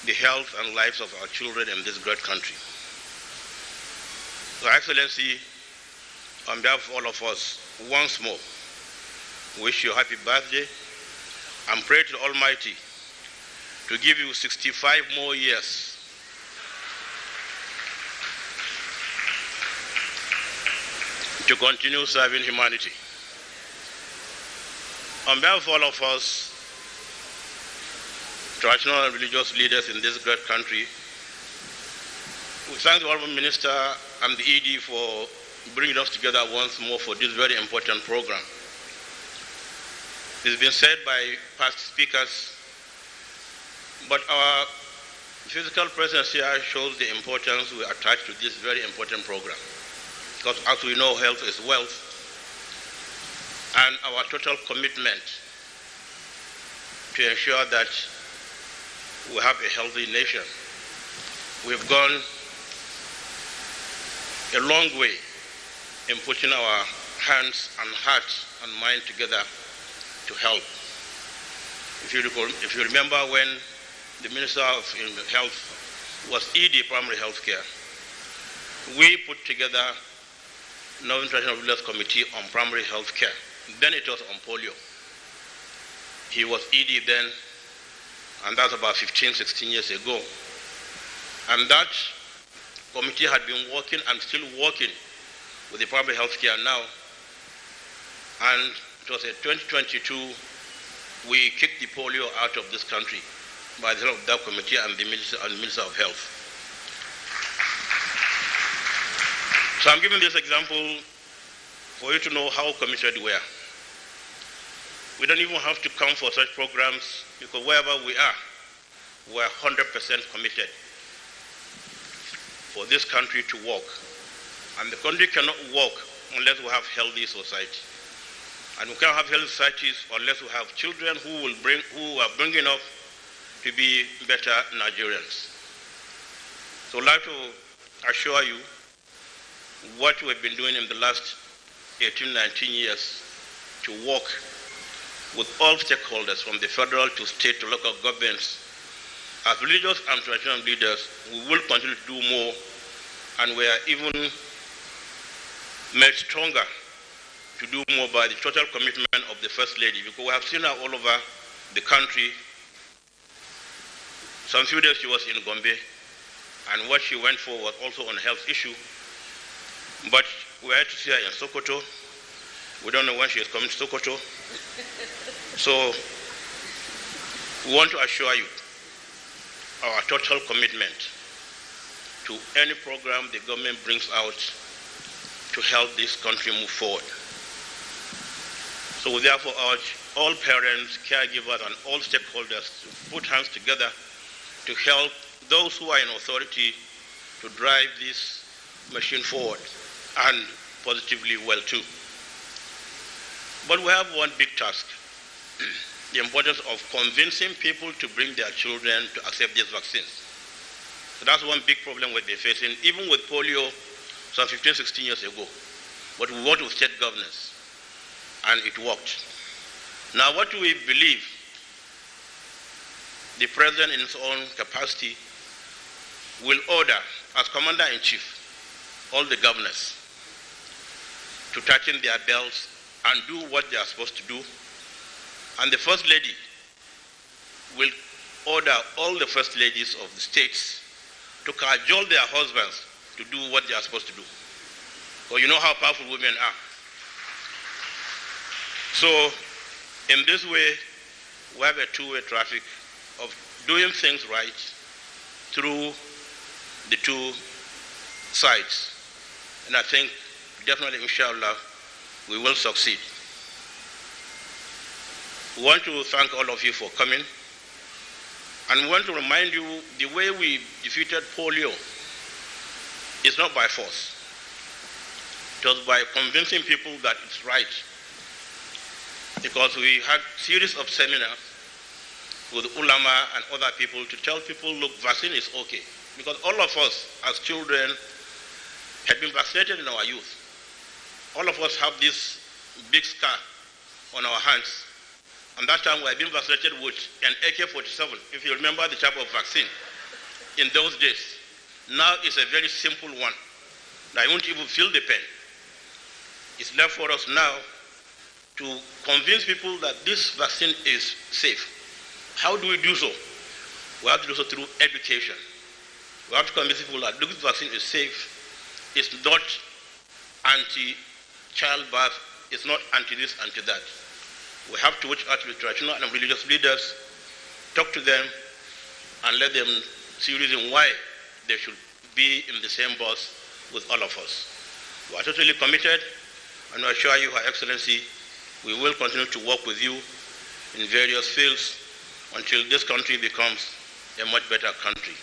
Speaker 11: the health and lives of our children in this great country. So, Excellency, on behalf of all of us, once more, wish you a happy birthday and pray to the Almighty to give you 65 more years to continue serving humanity. On behalf of all of us, traditional and religious leaders in this great country, we thank the Honorable Minister and the ED for bringing us together once more for this very important program. It's been said by past speakers, but our physical presence here shows the importance we attach to this very important program. Because as we know, health is wealth, and our total commitment to ensure that we have a healthy nation. We've gone a long way in putting our hands and hearts and mind together to help. If you remember when the Minister of Health was ED Primary Health Care, we put together Northern Traditional Rulers Committee on Primary Health Care. Then it was on polio. He was ED then, and that's about 15, 16 years ago. And that committee had been working and still working with the primary health care now. And it was in 2022, we kicked the polio out of this country by the help of that committee and the Minister of Health. So I'm giving this example for you to know how committed we are. We don't even have to come for such programs because wherever we are, we're 100% committed for this country to work. And the country cannot work unless we have healthy society. And we can't have healthy societies unless we have children who are bringing up to be better Nigerians. So I'd like to assure you what we've been doing in the last 18, 19 years to work with all stakeholders from the federal to state to local governments. As religious and traditional leaders, we will continue to do more, and we are even made stronger to do more by the total commitment of the First Lady, because we have seen her all over the country. Some few days she was in Gombe, and what she went for was also on a health issue. But we had to see her in Sokoto. We don't know when she is coming to Sokoto. So we want to assure you our total commitment to any program the government brings out to help this country move forward. So we therefore urge all parents, caregivers, and all stakeholders to put hands together to help those who are in authority to drive this machine forward, and positively well too. But we have one big task, the importance of convincing people to bring their children to accept these vaccines. So that's one big problem we've been facing, even with polio some 15, 16 years ago. But we worked with state governors, and it worked. Now, what do we believe? The President, in his own capacity, will order, as Commander-in-Chief, all the governors to tighten their belts and do what they are supposed to do. And the First Lady will order all the First Ladies of the states to cajole their husbands to do what they are supposed to do. Because you know how powerful women are. So, in this way, we have a two-way traffic of doing things right through the two sides. And I think definitely, inshallah, we will succeed. We want to thank all of you for coming. And we want to remind you the way we defeated polio is not by force. It was by convincing people that it's right. Because we had a series of seminars with ulama and other people to tell people, look, vaccine is okay. Because all of us as children had been vaccinated in our youth. All of us have this big scar on our hands. And that time we had been vaccinated with an AK-47, if you remember the type of vaccine in those days. Now it's a very simple one. I won't even feel the pain. It's left for us now to convince people that this vaccine is safe. How do we do so? We have to do so through education. We have to convince people that this vaccine is safe. It's not anti-childbirth. It's not anti-this, anti-that. We have to watch out with traditional and religious leaders, talk to them, and let them see reason why they should be in the same bus with all of us. We are totally committed, and I assure you, Her Excellency, we will continue to work with you in various fields until this country becomes a much better country.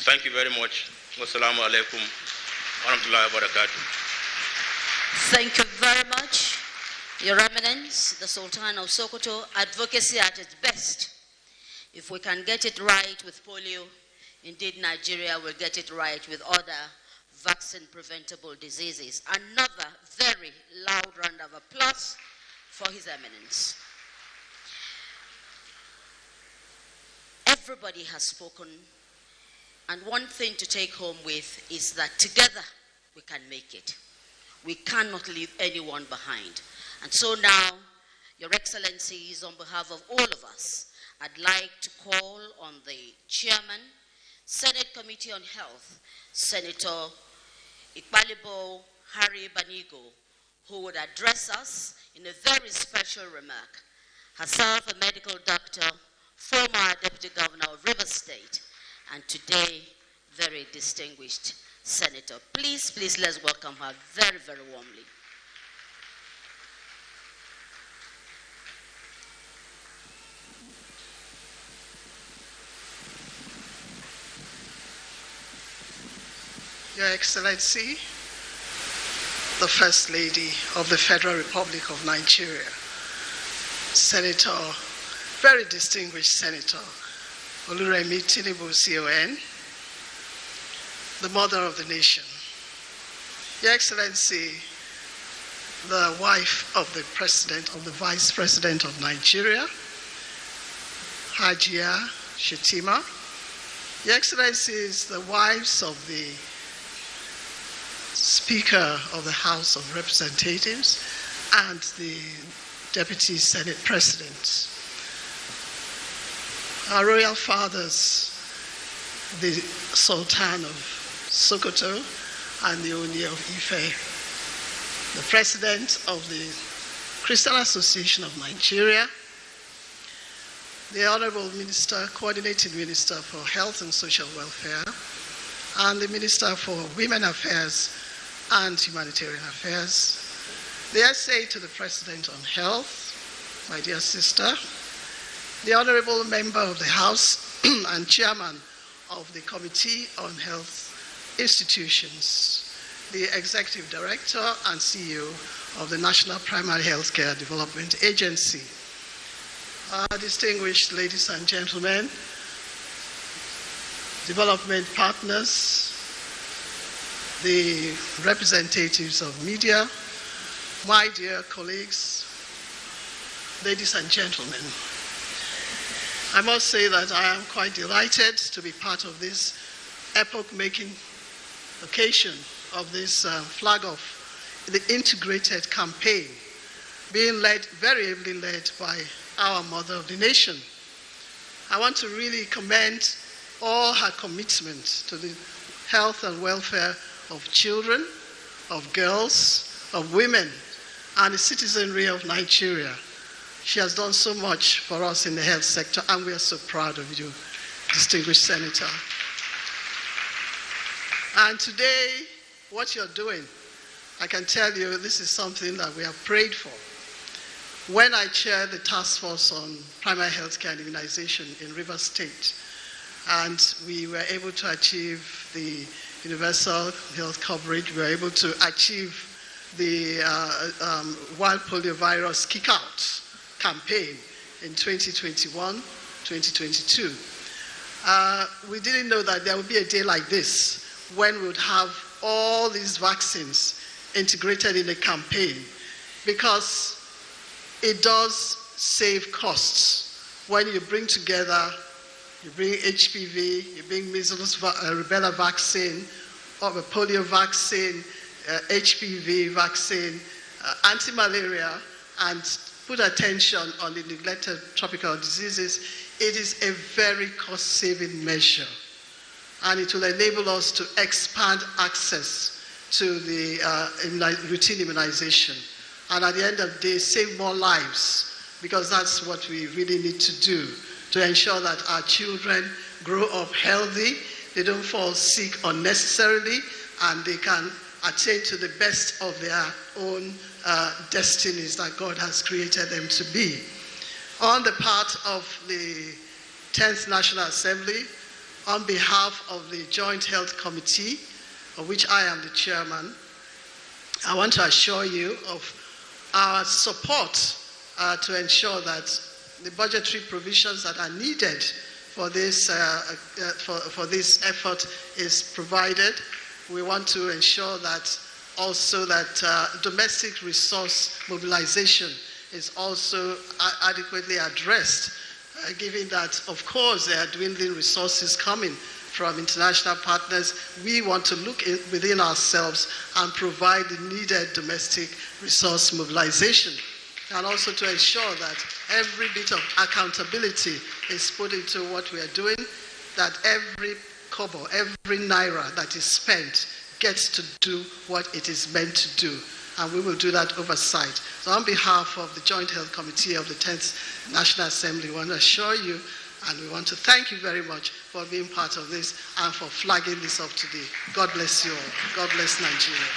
Speaker 11: Thank you very much. Wassalamu alaikum wa rahmatullahi wa barakatuh.
Speaker 3: Thank you very much, Your Eminence, the Sultan of Sokoto. Advocacy at its best. If we can get it right with polio, indeed Nigeria will get it right with other vaccine-preventable diseases. Another very loud round of applause for His Eminence. Everybody has spoken, and one thing to take home with is that together we can make it. We cannot leave anyone behind. And so now, Your Excellencies, on behalf of all of us, I'd like to call on the Chairman, Senate Committee on Health, Senator Ikpalibo Harry Banigo, who would address us in a very special remark. Herself a medical doctor, former Deputy Governor of Rivers State, and today very distinguished Senator. Please, please, let's welcome her very, very warmly.
Speaker 7: Your Excellency, the First Lady of the Federal Republic of Nigeria, Senator, very distinguished Senator Remi Tinubu, CON, the mother of the nation. Your Excellency, the wife of the President, of the Vice President of Nigeria, Hajia Shetima. Your Excellencies, the wives of the Speaker of the House of Representatives and the Deputy Senate President. Our royal fathers, the Sultan of Sokoto and the Oni of Ife, the President of the Christian Association of Nigeria, the Honorable Minister, Coordinating Minister for Health and Social Welfare, and the Minister for Women Affairs and Humanitarian Affairs, the essay to the President on Health,
Speaker 12: my dear sister, the Honorable Member of the House and Chairman of the Committee on Health Institutions, the Executive Director and CEO of the National Primary Healthcare Development Agency, distinguished ladies and gentlemen, development partners, the representatives of media, my dear colleagues, ladies and gentlemen. I must say that I am quite delighted to be part of this epoch-making occasion of this flag off, the integrated campaign being led, very ably led by our mother of the nation. I want to really commend all her commitment to the health and welfare of children, of girls, of women, and the citizenry of Nigeria. She has done so much for us in the health sector, and we are so proud of you, distinguished Senator. And today, what you're doing, I can tell you this is something that we have prayed for. When I chaired the task force on primary health care and immunization in Rivers State, and we were able to achieve the universal health coverage, we were able to achieve the wild poliovirus kick-out campaign in 2021, 2022. We didn't know that there would be a day like this when we would have all these vaccines integrated in a campaign, because it does save costs when you bring together, you bring HPV, you bring Measles-Rubella vaccine, or a polio vaccine, HPV vaccine, anti-malaria, and put attention on the neglected tropical diseases. It is a very cost-saving measure, and it will enable us to expand access to the routine immunization, and at the end of the day, save more lives, because that's what we really need to do to ensure that our children grow up healthy, they don't fall sick unnecessarily, and they can attain to the best of their own destinies that God has created them to be. On the part of the 10th National Assembly, on behalf of the Joint Health Committee, of which I am the chairman, I want to assure you of our support to ensure that the budgetary provisions that are needed for this, for this effort is provided. We want to ensure that also that domestic resource mobilization is also adequately addressed, given that, of course, there are dwindling resources coming from international partners. We want to look within ourselves and provide the needed domestic resource mobilization, and also to ensure that every bit of accountability is put into what we are doing, that every kobo, every naira that is spent gets to do what it is meant to do, and we will do that oversight. So on behalf of the Joint Health Committee of the 10th National Assembly, we want to assure you, and we want to thank you very much for being part of this and for flagging this up today. God bless you all. God bless Nigeria.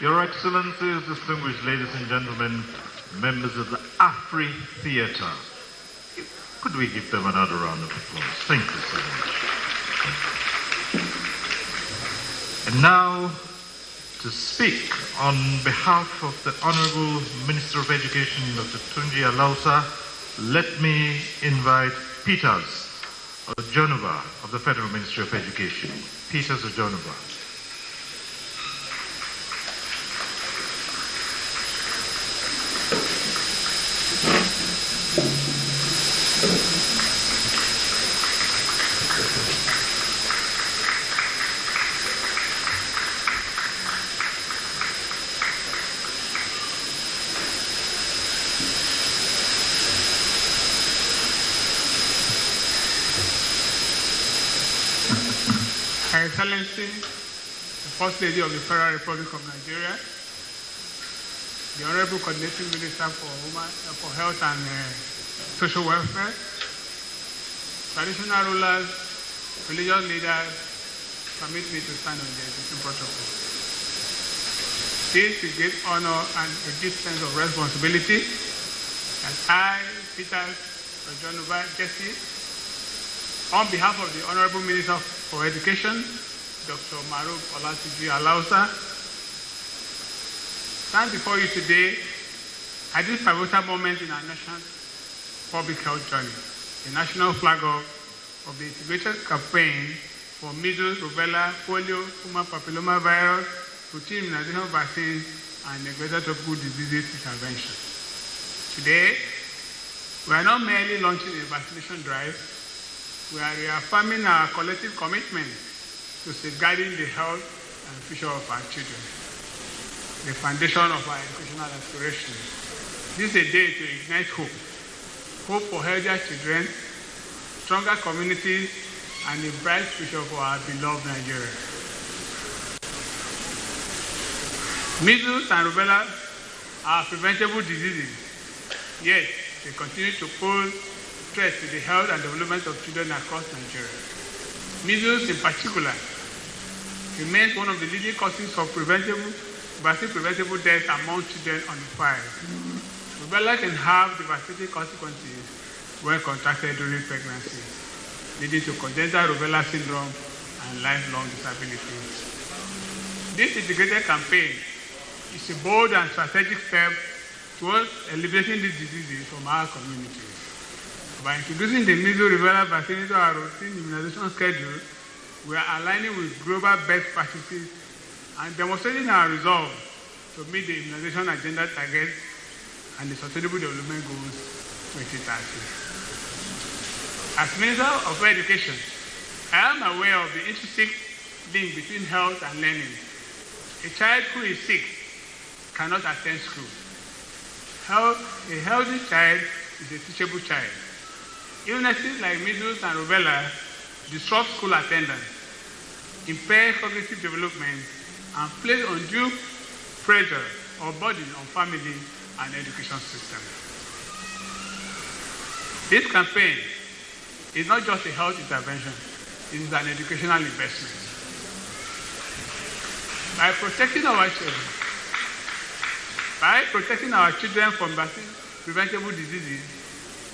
Speaker 2: Your Excellencies, distinguished ladies and gentlemen, members of the Afri Theatre. Could we give them another round of applause? Thank you so much. And now, to speak on behalf of the Honorable Minister of Education, Dr. Tunji Alausa, let me invite Peters Ojonova of the Federal Ministry of Education. Peters Ojonova.
Speaker 13: Her Excellency, the First Lady of the Federal Republic of Nigeria, the Honorable Coordinating Minister for Health and Social Welfare, traditional rulers, religious leaders, permit me to stand on the existing protocol. This is great honor and a deep sense of responsibility that I, Peter Ojonova Jesse, on behalf of the Honorable Minister for Education, Dr. Maruf Olatiji Alausa, stand before you today at this pivotal moment in our nation's public health journey, the national flag off of the integrated campaign for measles, rubella, polio, human papillomavirus, routine immunization vaccines, and neglected tropical diseases intervention. Today, we are not merely launching a vaccination drive, we are reaffirming our collective commitment to safeguarding the health and future of our children, the foundation of our educational aspirations. This is a day to ignite hope. Hope for healthier children, stronger communities, and a bright future for our beloved Nigeria. Measles and rubella are preventable diseases, yet they continue to pose threat to the health and development of children across Nigeria. Measles in particular remains one of the leading causes of vaccine-preventable deaths among children under 5. Rubella can have devastating consequences when contracted during pregnancy, leading to congenital rubella syndrome and lifelong disability. This integrated campaign is a bold and strategic step towards eliminating these diseases from our communities. By introducing the measles-rubella vaccine into our routine immunization schedule, we are aligning with global best practices and demonstrating our resolve to meet the immunization agenda targets and the Sustainable Development Goals 2030. As Minister of Education, I am aware of the intrinsic link between health and learning. A child who is sick cannot attend school. A healthy child is a teachable child. Illnesses like measles and rubella disrupt school attendance, impair cognitive development, and place undue pressure or burden on family and education system. This campaign is not just a health intervention, it is an educational investment. By protecting our children from vaccine-preventable diseases,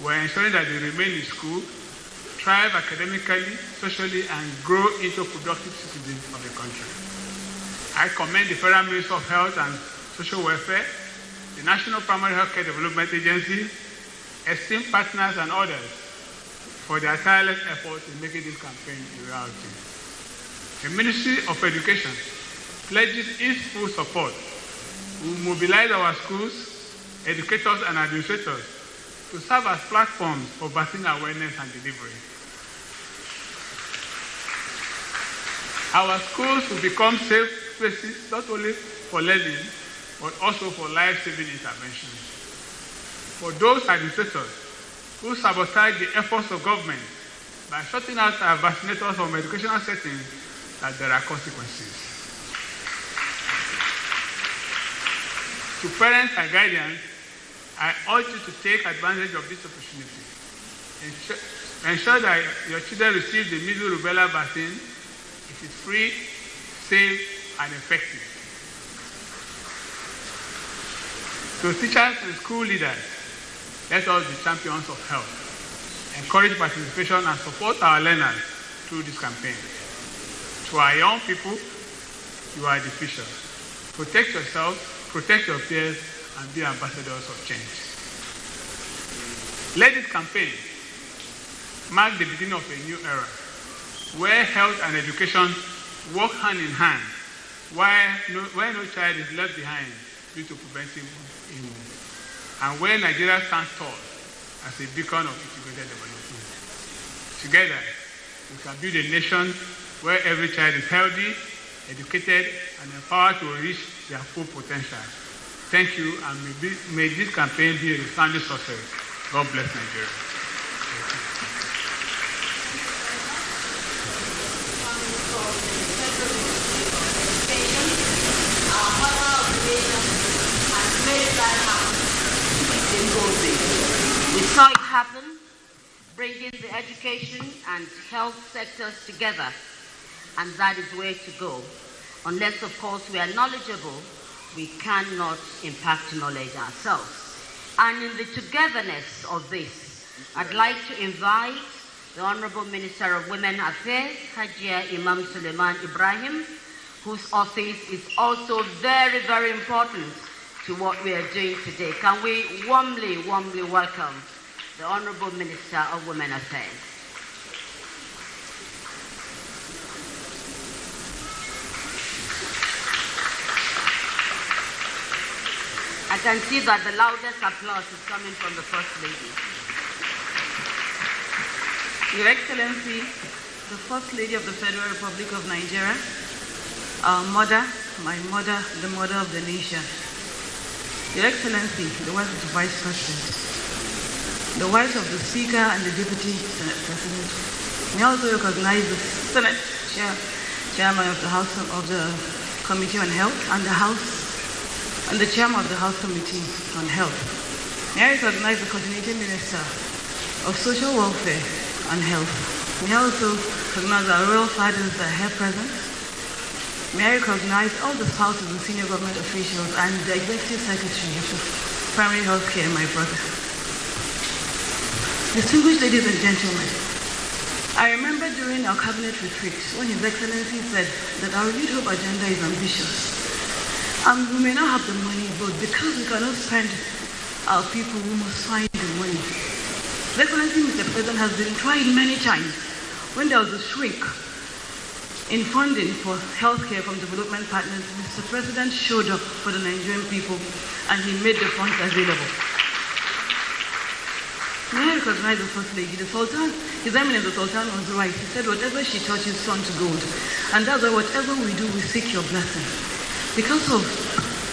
Speaker 13: we're ensuring that they remain in school, thrive academically, socially, and grow into productive citizens of the country. I commend the Federal Ministry of Health and Social Welfare, the National Primary Healthcare Development Agency, esteemed partners, and others for their tireless efforts in making this campaign a reality. The Ministry of Education pledges its full support. We will mobilize our schools, educators, and administrators to serve as platforms for vaccine awareness and delivery. Our schools will become safe spaces not only for learning, but also for life-saving interventions. For those administrators who sabotage the efforts of government by shutting out our vaccinators from educational settings, that there are consequences. To parents and guardians, I urge you to take advantage of this opportunity. Ensure that your children receive the measles-rubella vaccine. It is free, safe, and effective. To teachers and school leaders, let us be champions of health. Encourage participation and support our learners through this campaign. To our young people, you are the future. Protect yourself, protect your peers, and be ambassadors of change. Let this campaign mark the beginning of a new era, where health and education work hand in hand, where no child is left behind due to preventive illness, and where Nigeria stands tall as a beacon of integrated development. Together, we can build a nation where every child is healthy, educated, and empowered to reach their full potential. Thank you, and may this campaign be a resounding success. God bless Nigeria.
Speaker 3: We saw it happen, bringing the education and health sectors together, and that is where to go. Unless, of course, we are knowledgeable, we cannot impact knowledge ourselves. And in the togetherness of this, I'd like to invite the Honorable Minister of Women Affairs, Hajia Imam Suleiman Ibrahim, whose office is also very, very important to what we are doing today. Can we warmly, warmly welcome the Honorable Minister of Women Affairs. I can see that the loudest applause is coming from the First Lady.
Speaker 14: Your Excellency, the First Lady of the Federal Republic of Nigeria, our mother, my mother, the mother of the nation. Your Excellency, the wife of the Vice President, the wife of the Speaker and the Deputy Senate President. We also recognize the Senate Chairman of the House of the Committee on Health and the Chairman of the House Committee on Health. May I recognize the Coordinating Minister of Social Welfare and Health. May I also recognize our royal fathers that are here present. May I recognize all the spouses and senior government officials and the Executive Secretary of Primary Health Care, my brother. Distinguished ladies and gentlemen, I remember during our cabinet retreat when His Excellency said that our Youth Hope agenda is ambitious. And we may not have the money, but because we cannot spend our people, we must find the money. His Excellency, Mr. President, has been tried many times when there was a shrink in funding for healthcare from development partners. Mr. President showed up for the Nigerian people and he made the funds available. May I recognize the First Lady? The Sultan, His Eminence the Sultan was right. He said whatever she touches turns to gold. And that's why whatever we do, we seek your blessing. Because of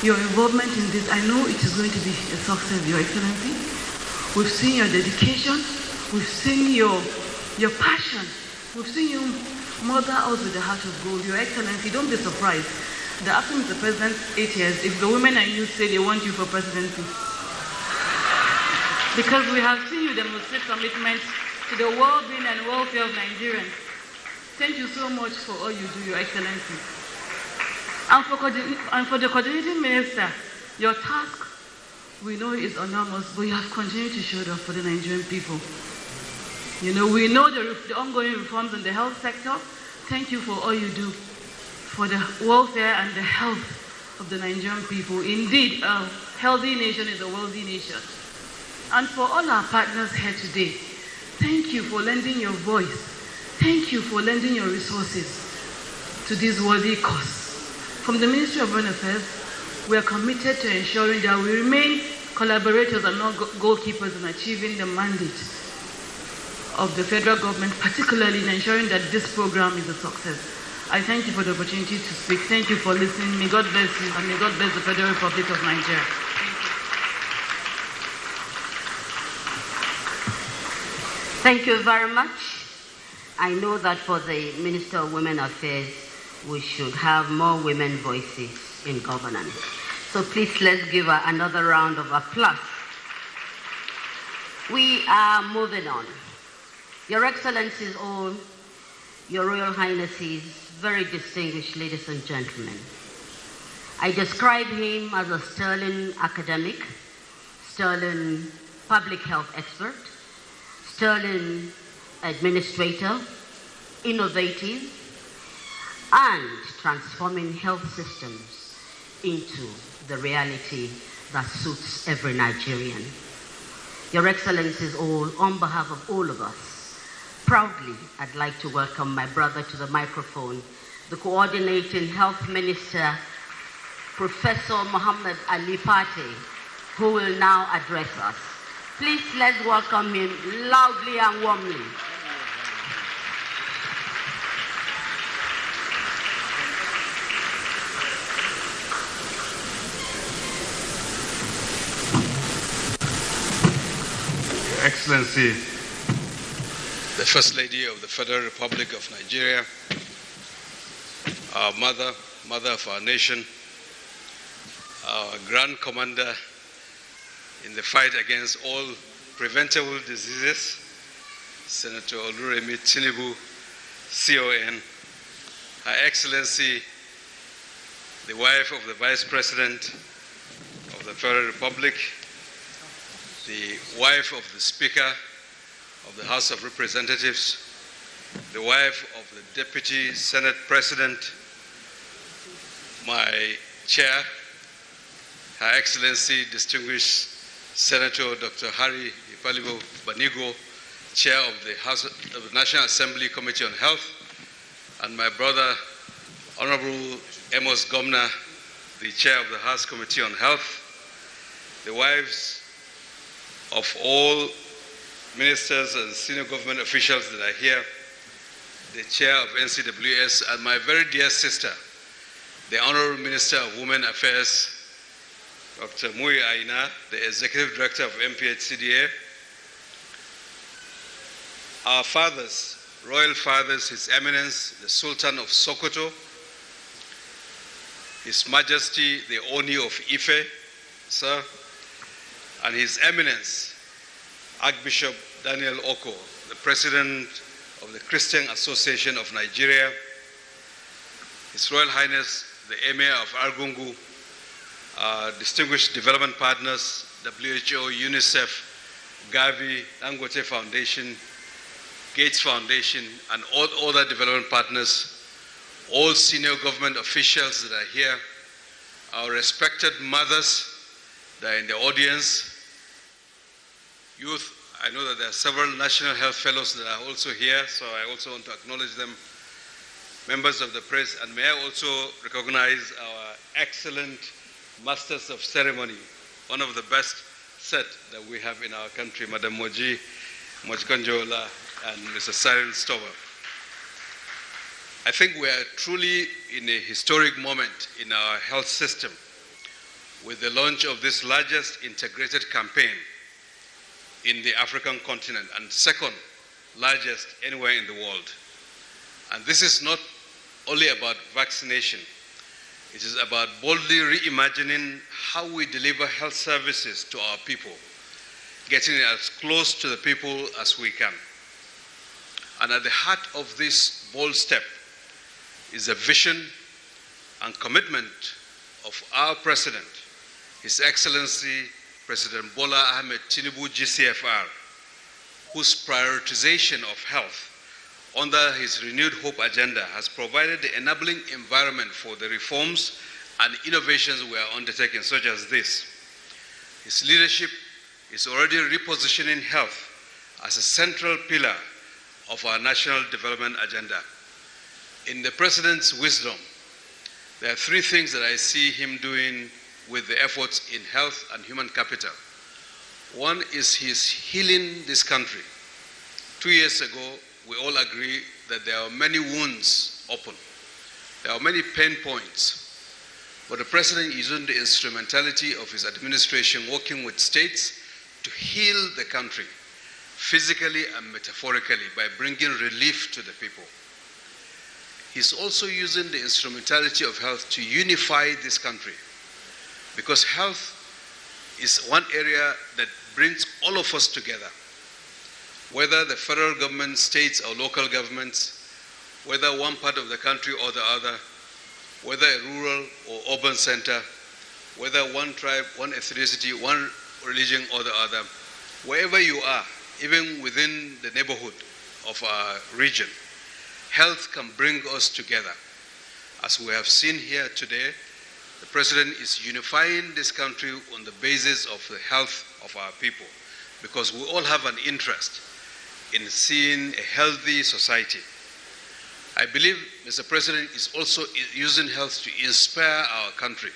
Speaker 14: your involvement in this, I know it is going to be a success, Your Excellency. We've seen your dedication. We've seen your passion. We've seen you mother us with a heart of gold. Your Excellency, don't be surprised that after Mr. President's 8 years, if the women and youth say they want you for presidency. Because we have seen you demonstrate commitment to the well-being and welfare of Nigerians. Thank you so much for all you do, Your Excellency. And for the coordinating minister, your task, we know is enormous, but you have continued to show up for the Nigerian people. You know, we know the ongoing reforms in the health sector. Thank you for all you do for the welfare and the health of the Nigerian people. Indeed, a healthy nation is a wealthy nation. And for all our partners here today, thank you for lending your voice. Thank you for lending your resources to this worthy cause. From the Ministry of Foreign Affairs, we are committed to ensuring that we remain collaborators and not goalkeepers in achieving the mandate of the federal government, particularly in ensuring that this program is a success. I thank you for the opportunity to speak. Thank you for listening. May God bless you, and may God bless the Federal Republic of Nigeria.
Speaker 3: Thank you very much. I know that for the Minister of Women Affairs, we should have more women voices in governance. So please, let's give her another round of applause. We are moving on. Your Excellencies all, Your Royal Highnesses, very distinguished ladies and gentlemen, I describe him as a sterling academic, sterling public health expert, sterling administrator, innovative, and transforming health systems into the reality that suits every Nigerian. Your Excellencies, all, on behalf of all of us, proudly I'd like to welcome my brother to the microphone, the Coordinating Health Minister, Professor Mohammed Ali Fateh, who will now address us. Please let's welcome him loudly and warmly.
Speaker 15: Excellency, the First Lady of the Federal Republic of Nigeria, our mother of our nation, our Grand Commander in the fight against all preventable diseases, Senator Remi Tinubu, CON, Her Excellency, the wife of the Vice President of the Federal Republic, the wife of the Speaker of the House of Representatives, the wife of the Deputy Senate President, my chair, Her Excellency, distinguished Senator Dr. Harry Ipalibo Banigo, chair of the National Assembly Committee on Health, and my brother, Honorable Amos Gomna, the chair of the House Committee on Health, the wives of all ministers and senior government officials that are here, the chair of NCWS, and my very dear sister, the Honorable Minister of Women Affairs, Dr. Mui Aina, the Executive Director of MPHCDA, our fathers, royal fathers, His Eminence, the Sultan of Sokoto, His Majesty, the Oni of Ife, sir, and His Eminence, Archbishop Daniel Oko, the President of the Christian Association of Nigeria, His Royal Highness, the Emir of Argungu, distinguished development partners, WHO, UNICEF, Gavi, Dangote Foundation, Gates Foundation, and all other development partners, all senior government officials that are here, our respected mothers that are in the audience, youth. I know that there are several National Health Fellows that are also here, so I also want to acknowledge them, members of the press, and may I also recognize our excellent Masters of Ceremony, one of the best set that we have in our country, Madam Moji Mojkonjola and Mr. Cyril Stover. I think we are truly in a historic moment in our health system with the launch of this largest integrated campaign in the African continent and second largest anywhere in the world. And this is not only about vaccination. It is about boldly reimagining how we deliver health services to our people, getting it as close to the people as we can. And at the heart of this bold step is a vision and commitment of our President, His Excellency President Bola Ahmed Tinubu GCFR, whose prioritization of health under his renewed hope agenda has provided the enabling environment for the reforms and innovations we are undertaking, such as this. His leadership is already repositioning health as a central pillar of our national development agenda. In the President's wisdom, there are three things that I see him doing with the efforts in health and human capital. One is he's healing this country. 2 years ago, we all agree that there are many wounds open. There are many pain points. But the President is using the instrumentality of his administration working with states to heal the country, physically and metaphorically, by bringing relief to the people. He's also using the instrumentality of health to unify this country, because health is one area that brings all of us together, whether the federal government, states, or local governments, whether one part of the country or the other. whether a rural or urban center, whether one tribe, one ethnicity, one religion or the other, wherever you are, even within the neighborhood of our region, health can bring us together. As we have seen here today, the President is unifying this country on the basis of the health of our people, because we all have an interest in seeing a healthy society. I believe Mr. President is also using health to inspire our country,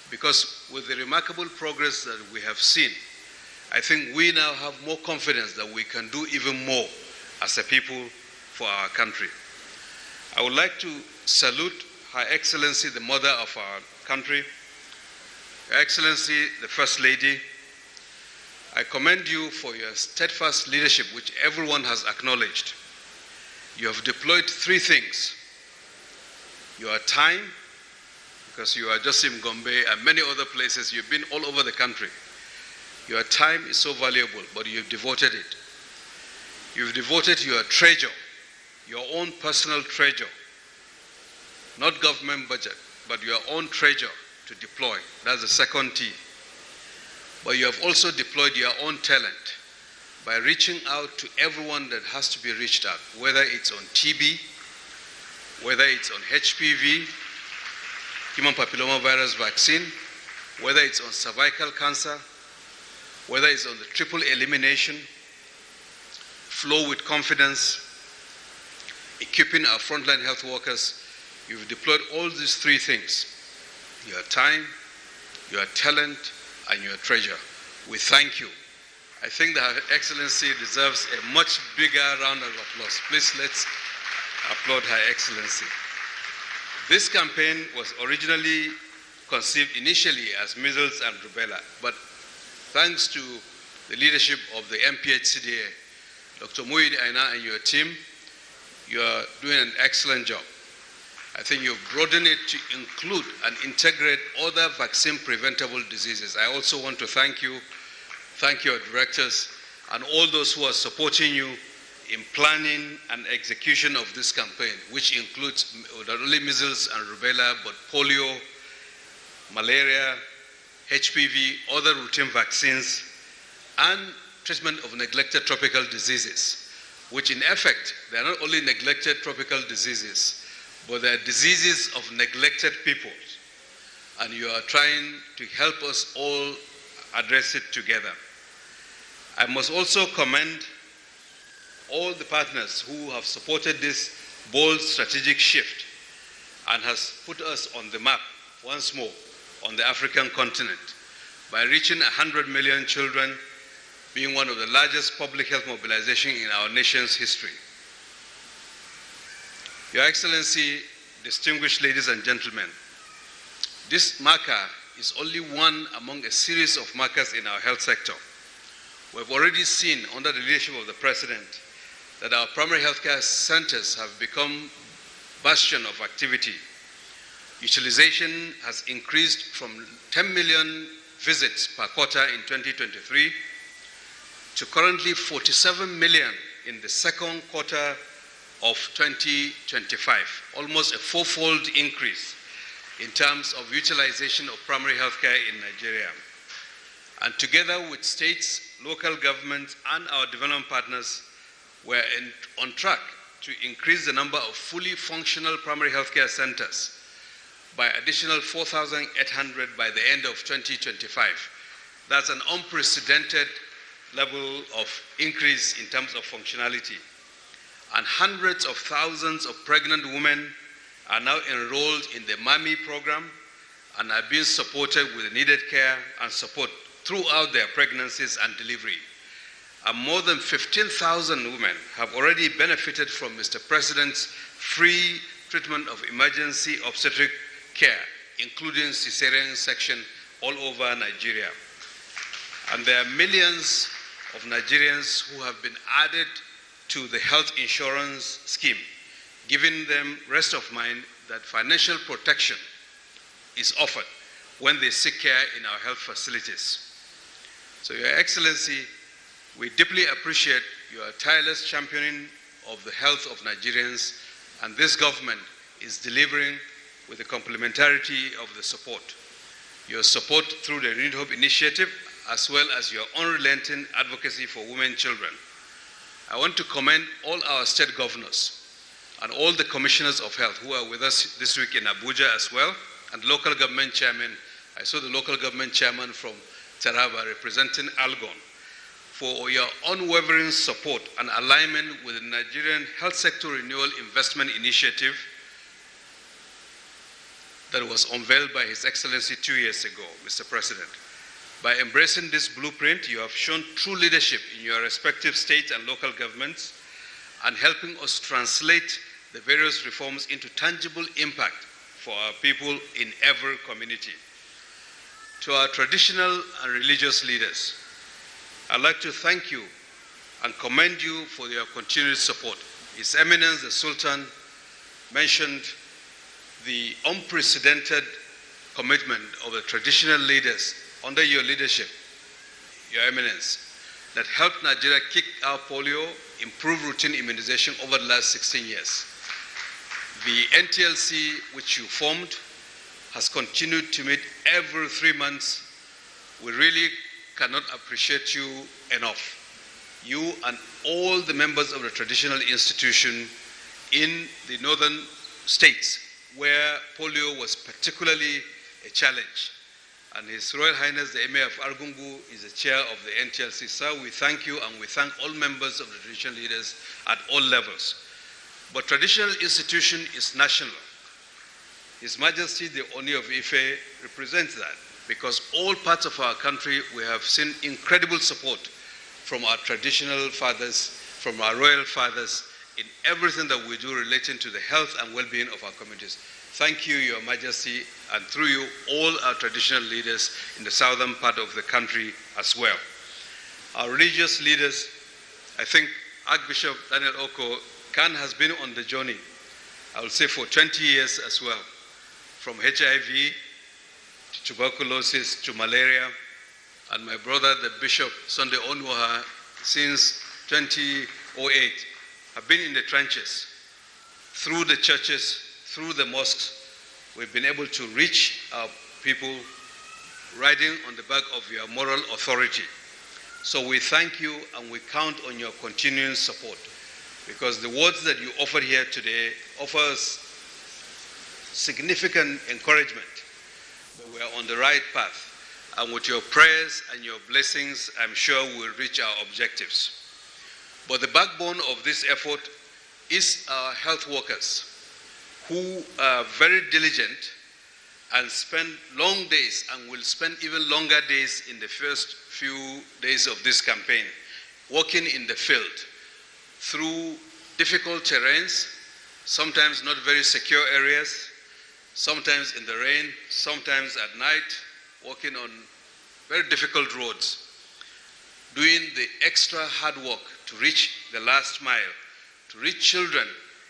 Speaker 15: because with the remarkable progress that we have seen, I think we now have more confidence that we can do even more as a people for our country. I would like to salute Her Excellency, the mother of our country, Her Excellency, the First Lady. I commend you for your steadfast leadership, which everyone has acknowledged. You have deployed three things: your time, because you are just in Gombe and many other places, you've been all over the country. Your time is so valuable, but you've devoted it. You've devoted your treasure, your own personal treasure, not government budget, but your own treasure to deploy. That's the second T. But you have also deployed your own talent by reaching out to everyone that has to be reached out, whether it's on TB, whether it's on HPV, human papillomavirus vaccine, whether it's on cervical cancer, whether it's on the triple elimination, flow with confidence, equipping our frontline health workers. You've deployed all these three things: your time, your talent, and your treasure. We thank you. I think that Her Excellency deserves a much bigger round of applause. Please, let's applaud Her Excellency. This campaign was originally conceived initially as measles and rubella, but thanks to the leadership of the MPHCDA, Dr. Muid Aina and your team, you are doing an excellent job. I think you've broadened it to include and integrate other vaccine-preventable diseases. I also want to thank you, thank your directors, and all those who are supporting you in planning and execution of this campaign, which includes not only measles and rubella, but polio, malaria, HPV, other routine vaccines, and treatment of neglected tropical diseases, which in effect, they are not only neglected tropical diseases, but they are diseases of neglected people. And you are trying to help us all address it together. I must also commend all the partners who have supported this bold strategic shift and has put us on the map once more on the African continent by reaching 100 million children, being one of the largest public health mobilization in our nation's history. Your Excellency, distinguished ladies and gentlemen, this marker is only one among a series of markers in our health sector. We've already seen under the leadership of the President that our primary healthcare centers have become bastion of activity. Utilization has increased from 10 million visits per quarter in 2023 to currently 47 million in the second quarter of 2025, almost a fourfold increase in terms of utilization of primary healthcare in Nigeria. And together with states, local governments, and our development partners, we're on track to increase the number of fully functional primary healthcare centers by additional 4,800 by the end of 2025. That's an unprecedented level of increase in terms of functionality. And hundreds of thousands of pregnant women are now enrolled in the MAMI program and are being supported with the needed care and support throughout their pregnancies and delivery. And more than 15,000 women have already benefited from Mr. President's free treatment of emergency obstetric care, including cesarean section all over Nigeria. And there are millions of Nigerians who have been added to the health insurance scheme, giving them rest of mind that financial protection is offered when they seek care in our health facilities. So, Your Excellency, we deeply appreciate your tireless championing of the health of Nigerians, and this government is delivering with the complementarity of the support. Your support through the Renewed Hope Initiative, as well as your unrelenting advocacy for women and children. I want to commend all our state governors and all the commissioners of health who are with us this week in Abuja as well, and local government chairman. I saw the local government chairman from Taraba representing Algon, for your unwavering support and alignment with the Nigerian Health Sector Renewal Investment Initiative that was unveiled by His Excellency 2 years ago, Mr. President. By embracing this blueprint, you have shown true leadership in your respective state and local governments and helping us translate the various reforms into tangible impact for our people in every community. To our traditional and religious leaders, I'd like to thank you and commend you for your continued support. His Eminence the Sultan mentioned the unprecedented commitment of the traditional leaders under your leadership, Your Eminence, that helped Nigeria kick out polio, improve routine immunization over the last 16 years. The NTLC, which you formed, has continued to meet every 3 months. We really cannot appreciate you enough. You and all the members of the traditional institution in the northern states where polio was particularly a challenge. And His Royal Highness the Emir of Argungu is the chair of the NTLC. Sir, we thank you and we thank all members of the traditional leaders at all levels. But traditional institution is national. His Majesty the Oni of Ife represents that, because all parts of our country we have seen incredible support from our traditional fathers, from our royal fathers, in everything that we do relating to the health and well-being of our communities. Thank you, Your Majesty, and through you, all our traditional leaders in the southern part of the country as well. Our religious leaders, I think Archbishop Daniel Oko Khan has been on the journey, I will say for 20 years as well, from HIV to tuberculosis to malaria, and my brother, the Bishop Sunday Onwaha, since 2008, have been in the trenches. Through the churches, through the mosques, we've been able to reach our people riding on the back of your moral authority. So we thank you and we count on your continuing support, because the words that you offered here today offers significant encouragement that we are on the right path. And with your prayers and your blessings, I'm sure we'll reach our objectives. But the backbone of this effort is our health workers, who are very diligent and spend long days and will spend even longer days in the first few days of this campaign, working in the field through difficult terrains, sometimes not very secure areas, sometimes in the rain, sometimes at night, working on very difficult roads, doing the extra hard work to reach the last mile, to reach children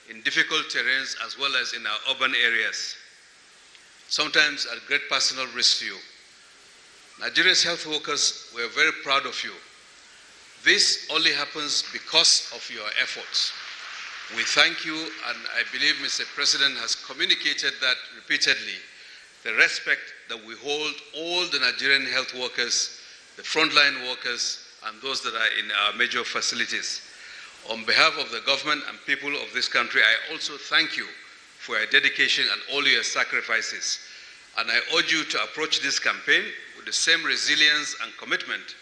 Speaker 15: in difficult terrains as well as in our urban areas, sometimes at great personal risk to you. Nigeria's health workers, we're very proud of you. This only happens because of your efforts. We thank you, and I believe Mr. President has communicated that repeatedly, the respect that we hold all the Nigerian health workers, the frontline workers, and those that are in our major facilities. On behalf of the government and people of this country, I also thank you for your dedication and all your sacrifices. And I urge you to approach this campaign with the same resilience and commitment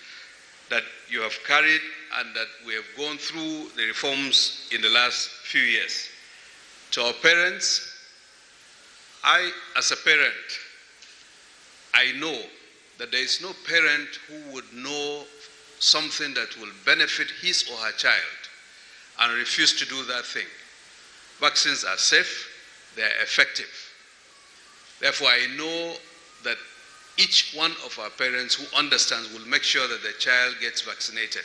Speaker 15: that you have carried and that we have gone through the reforms in the last few years. To our parents, I, as a parent, I know that there is no parent who would know something that will benefit his or her child and refuse to do that thing. Vaccines are safe, they are effective. Therefore, I know that each one of our parents who understands will make sure that their child gets vaccinated.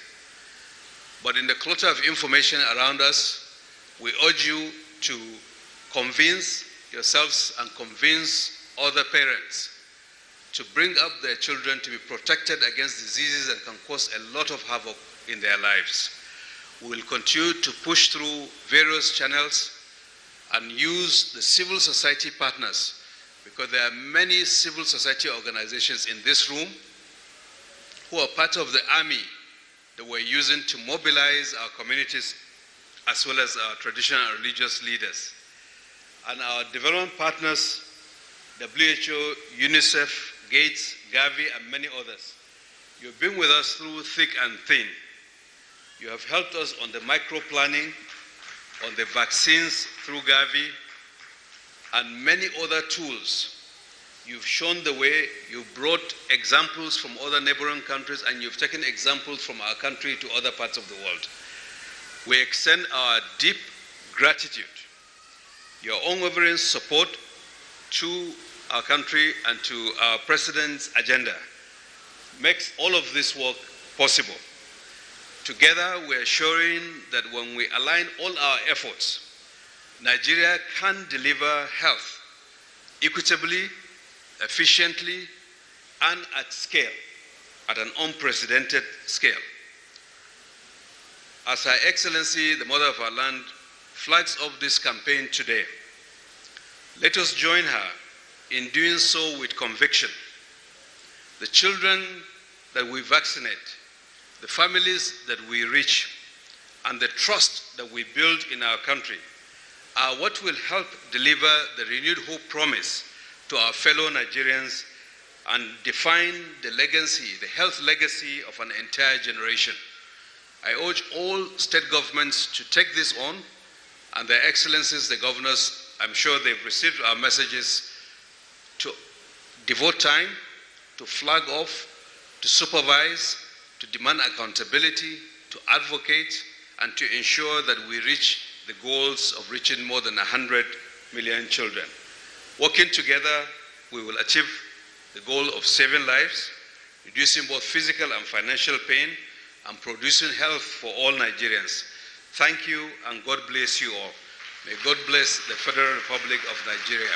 Speaker 15: But in the clutter of information around us, we urge you to convince yourselves and convince other parents to bring up their children to be protected against diseases that can cause a lot of havoc in their lives. We will continue to push through various channels and use the civil society partners because there are many civil society organizations in this room who are part of the army that we're using to mobilize our communities as well as our traditional and religious leaders. And our development partners, WHO, UNICEF, Gates, Gavi, and many others. You've been with us through thick and thin. You have helped us on the micro-planning, on the vaccines through Gavi, and many other tools. You've shown the way, you've brought examples from other neighboring countries, and you've taken examples from our country to other parts of the world. We extend our deep gratitude, your unwavering support to our country and to our President's agenda makes all of this work possible. Together, we are showing that when we align all our efforts, Nigeria can deliver health equitably, efficiently, and at scale, at an unprecedented scale. As Her Excellency, the Mother of our land, flags off this campaign today, let us join her in doing so with conviction. The children that we vaccinate, the families that we reach, and the trust that we build in our country are what will help deliver the renewed hope promise to our fellow Nigerians and define the legacy, the health legacy of an entire generation. I urge all state governments to take this on, and their excellencies, the governors, I'm sure they've received our messages, to devote time, to flag off, to supervise, to demand accountability, to advocate, and to ensure that we reach the goals of reaching more than 100 million children. Working together, we will achieve the goal of saving lives, reducing both physical and financial pain, and producing health for all Nigerians. Thank you, and God bless you all. May God bless the Federal Republic of Nigeria.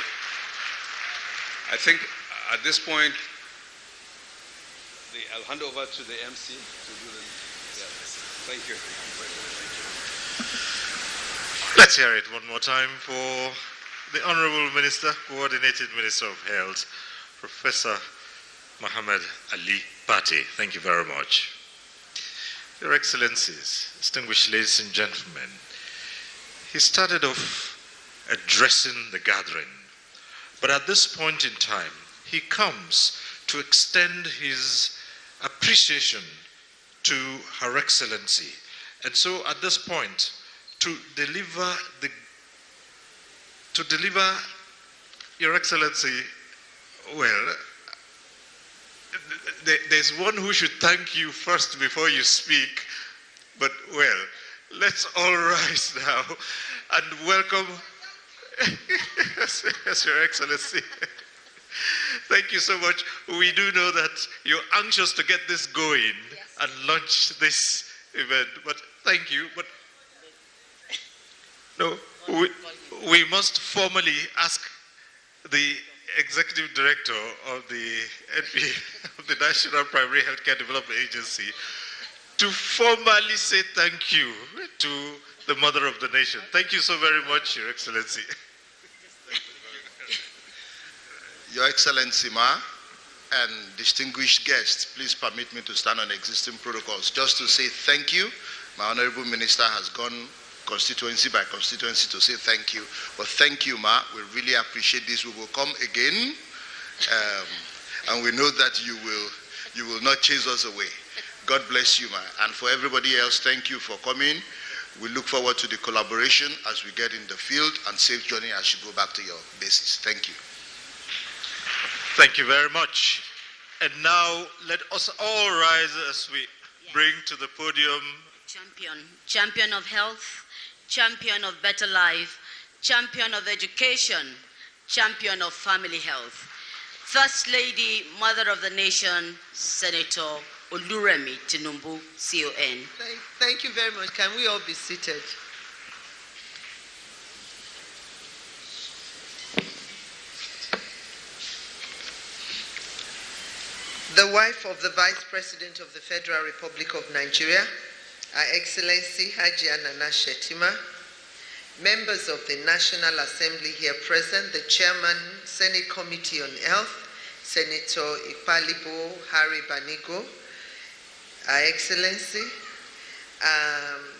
Speaker 15: I think at this point, I'll hand over to the MC to do the. Yeah. Thank you.
Speaker 2: Let's hear it one more time for the Honorable Minister, Coordinating Minister of Health, Professor Muhammad Ali Pate. Thank you very much. Your Excellencies, distinguished ladies and gentlemen, he started off addressing the gathering, but at this point in time, he comes to extend his appreciation to Her Excellency. And so at this point, to deliver Your Excellency, well, there's one who should thank you first before you speak, but well, let's all rise now and welcome yes, Your Excellency. Thank you so much. We do know that you're anxious to get this going and launch this event, but thank you. But no, we must formally ask the Executive Director of the NP, of the National Primary Healthcare Development Agency, to formally say thank you to the Mother of the Nation. Thank you so very much, Your Excellency.
Speaker 4: Your Excellency, Ma, and distinguished guests, please permit me to stand on existing protocols. Just to say thank you. My Honorable Minister has gone constituency by constituency to say thank you. But thank you, Ma. We really appreciate this. We will come again, and we know that you will not chase us away. God bless you, Ma. And for everybody else, thank you for coming. We look forward to the collaboration as we get in the field, and safe journey as you go back to your bases. Thank you.
Speaker 2: Thank you very much. And now let us all rise as we bring to the podium
Speaker 3: champion of health, champion of better life, champion of education, champion of family health. First Lady, Mother of the Nation, Senator Remi Tinubu, CON.
Speaker 9: Thank you very much. Can we all be seated? The wife of the Vice President of the Federal Republic of Nigeria, Her Excellency Hajiya Nana Shettima,
Speaker 16: members of the National Assembly here present, the Chairman, Senate Committee on Health, Senator Ipalibo Harry Banigo, Excellency,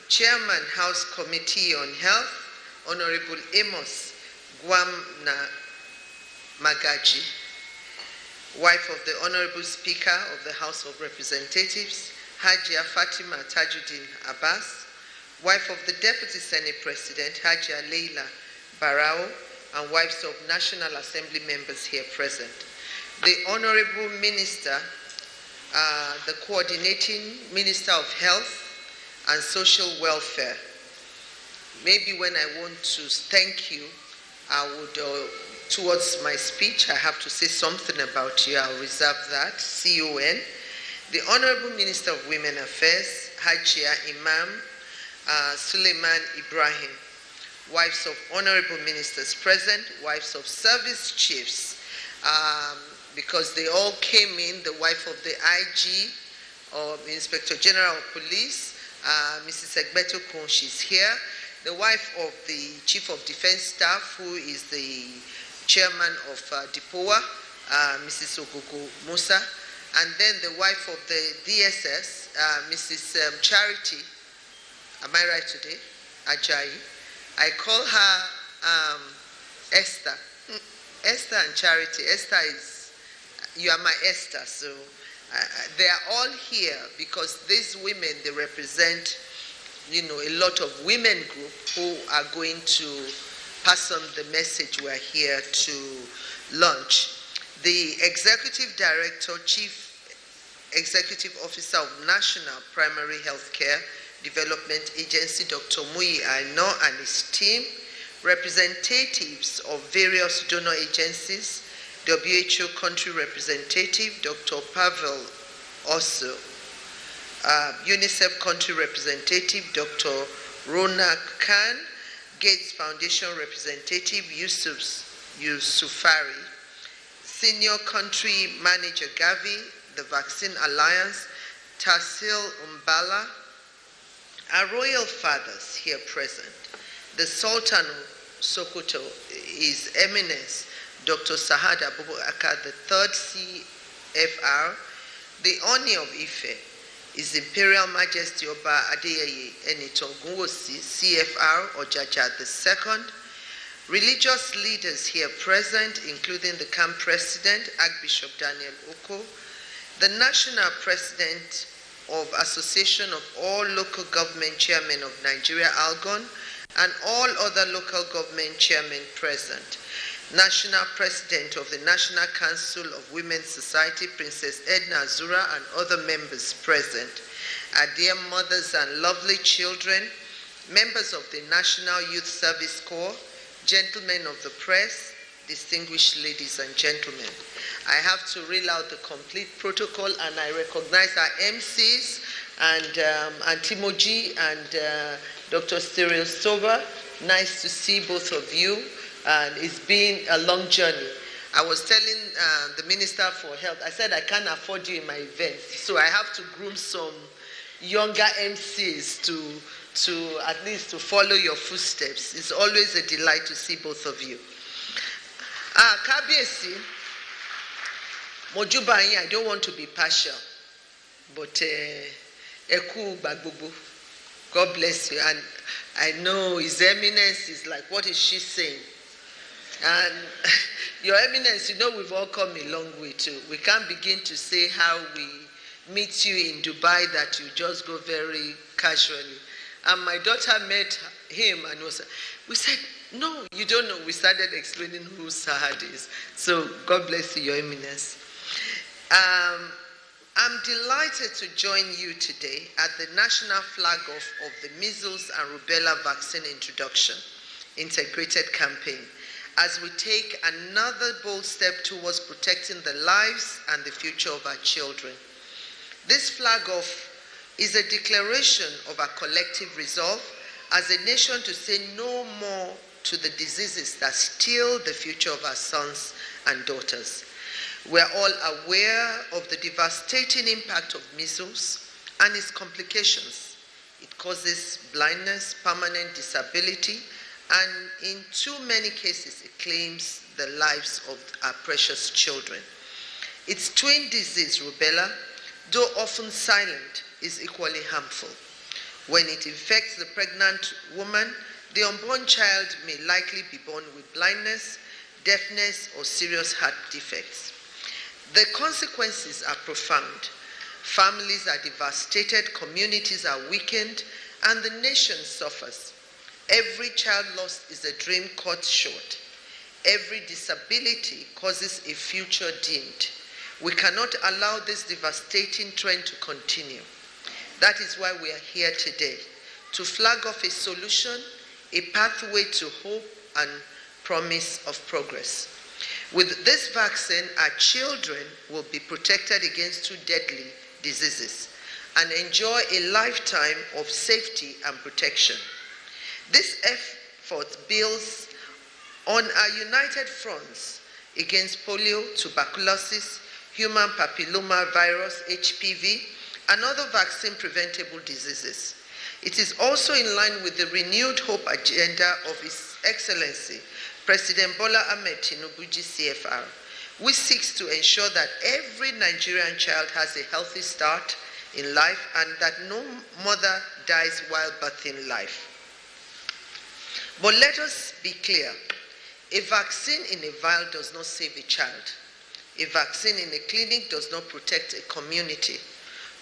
Speaker 16: Chairman, House Committee on Health, Honorable Amos Gwamna Magaji, wife of the Honorable Speaker of the House of Representatives, Hajia Fatima Tajuddin Abbas, wife of the Deputy Senate President, Hajia Leila Barao, and wives of National Assembly members here present. The Honorable Minister, the Coordinating Minister of Health and Social Welfare. Maybe when I want to thank you, I would, towards my speech, I have to say something about you. I'll reserve that. CON. The Honorable Minister of Women Affairs, Hajia Imam Suleiman Ibrahim, wives of Honorable Ministers present, wives of service chiefs, because they all came in, the wife of the IG, or Inspector General of Police, Mrs. Egbeto Kun, she's here, the wife of the Chief of Defense Staff, who is the Chairman of DIPOA, Mrs. Ogogo Musa, and then the wife of the DSS, Mrs. Charity, am I right today? Ajayi. I call her Esther. Esther and Charity. Esther is, you are my Esther, so they are all here because these women, they represent, a lot of women group who are going to pass on the message we're here to launch. The Executive Director, Chief Executive Officer of National Primary Healthcare Development Agency, Dr. Muyi Aino, and his team, representatives of various donor agencies, WHO Country Representative, Dr. Pavel Osso, UNICEF Country Representative, Dr. Ronak Khan, Gates Foundation Representative, Yusufari, Senior Country Manager Gavi, the Vaccine Alliance, Tasil Umbala, our royal fathers here present, the Sultan of Sokoto, His Eminence, Dr. Sahad Abubakar, the third CFR, the Oni of Ife, His Imperial Majesty Oba Adeyeye Enitongunwosi, CFR Ojaja II, religious leaders here present, including the camp president, Archbishop Daniel Oko, the national president of Association of All Local Government Chairmen of Nigeria, ALGON, and all other local government chairmen present, National President of the National Council of Women's Society, Princess Edna Azura, and other members present, our dear mothers and lovely children, members of the National Youth Service Corps, gentlemen of the press, distinguished ladies and gentlemen. I have to reel out the complete protocol, and I recognize our MCs and Timoji and Dr. Cyril Stover. Nice to see both of you, and it's been a long journey. I was telling the Minister for Health, I said I can't afford you in my event, so I have to groom some younger MCs to at least to follow your footsteps. It's always a delight to see both of you. Kabiesi, Mojubayi, I don't want to be partial, but Eku Bagbubu, God bless you. And I know His Eminence is like, what is she saying? And Your Eminence, we've all come a long way too. We can't begin to say how we meet you in Dubai that you just go very casually. And my daughter met him and we said, no, you don't know. We started explaining who Sahad is. So God bless you, Your Eminence. I'm delighted to join you today at the national flag off of the Measles and Rubella vaccine introduction integrated campaign as we take another bold step towards protecting the lives and the future of our children. This flag off is a declaration of our collective resolve as a nation to say no more to the diseases that steal the future of our sons and daughters. We're all aware of the devastating impact of measles and its complications. It causes blindness, permanent disability, and in too many cases, it claims the lives of our precious children. Its twin disease, rubella, though often silent, is equally harmful. When it infects the pregnant woman, the unborn child may likely be born with blindness, deafness, or serious heart defects. The consequences are profound. Families are devastated, communities are weakened, and the nation suffers. Every child lost is a dream cut short. Every disability causes a future dimmed. We cannot allow this devastating trend to continue. That is why we are here today, to flag off a solution, a pathway to hope and promise of progress. With this vaccine, our children will be protected against two deadly diseases and enjoy a lifetime of safety and protection. This effort builds on our united fronts against polio, tuberculosis, human papilloma virus, HPV, and other vaccine-preventable diseases. It is also in line with the renewed hope agenda of His Excellency, President Bola Ahmed Tinubu, GCFR, which seeks to ensure that every Nigerian child has a healthy start in life and that no mother dies while birthing life. But let us be clear, a vaccine in a vial does not save a child. A vaccine in a clinic does not protect a community.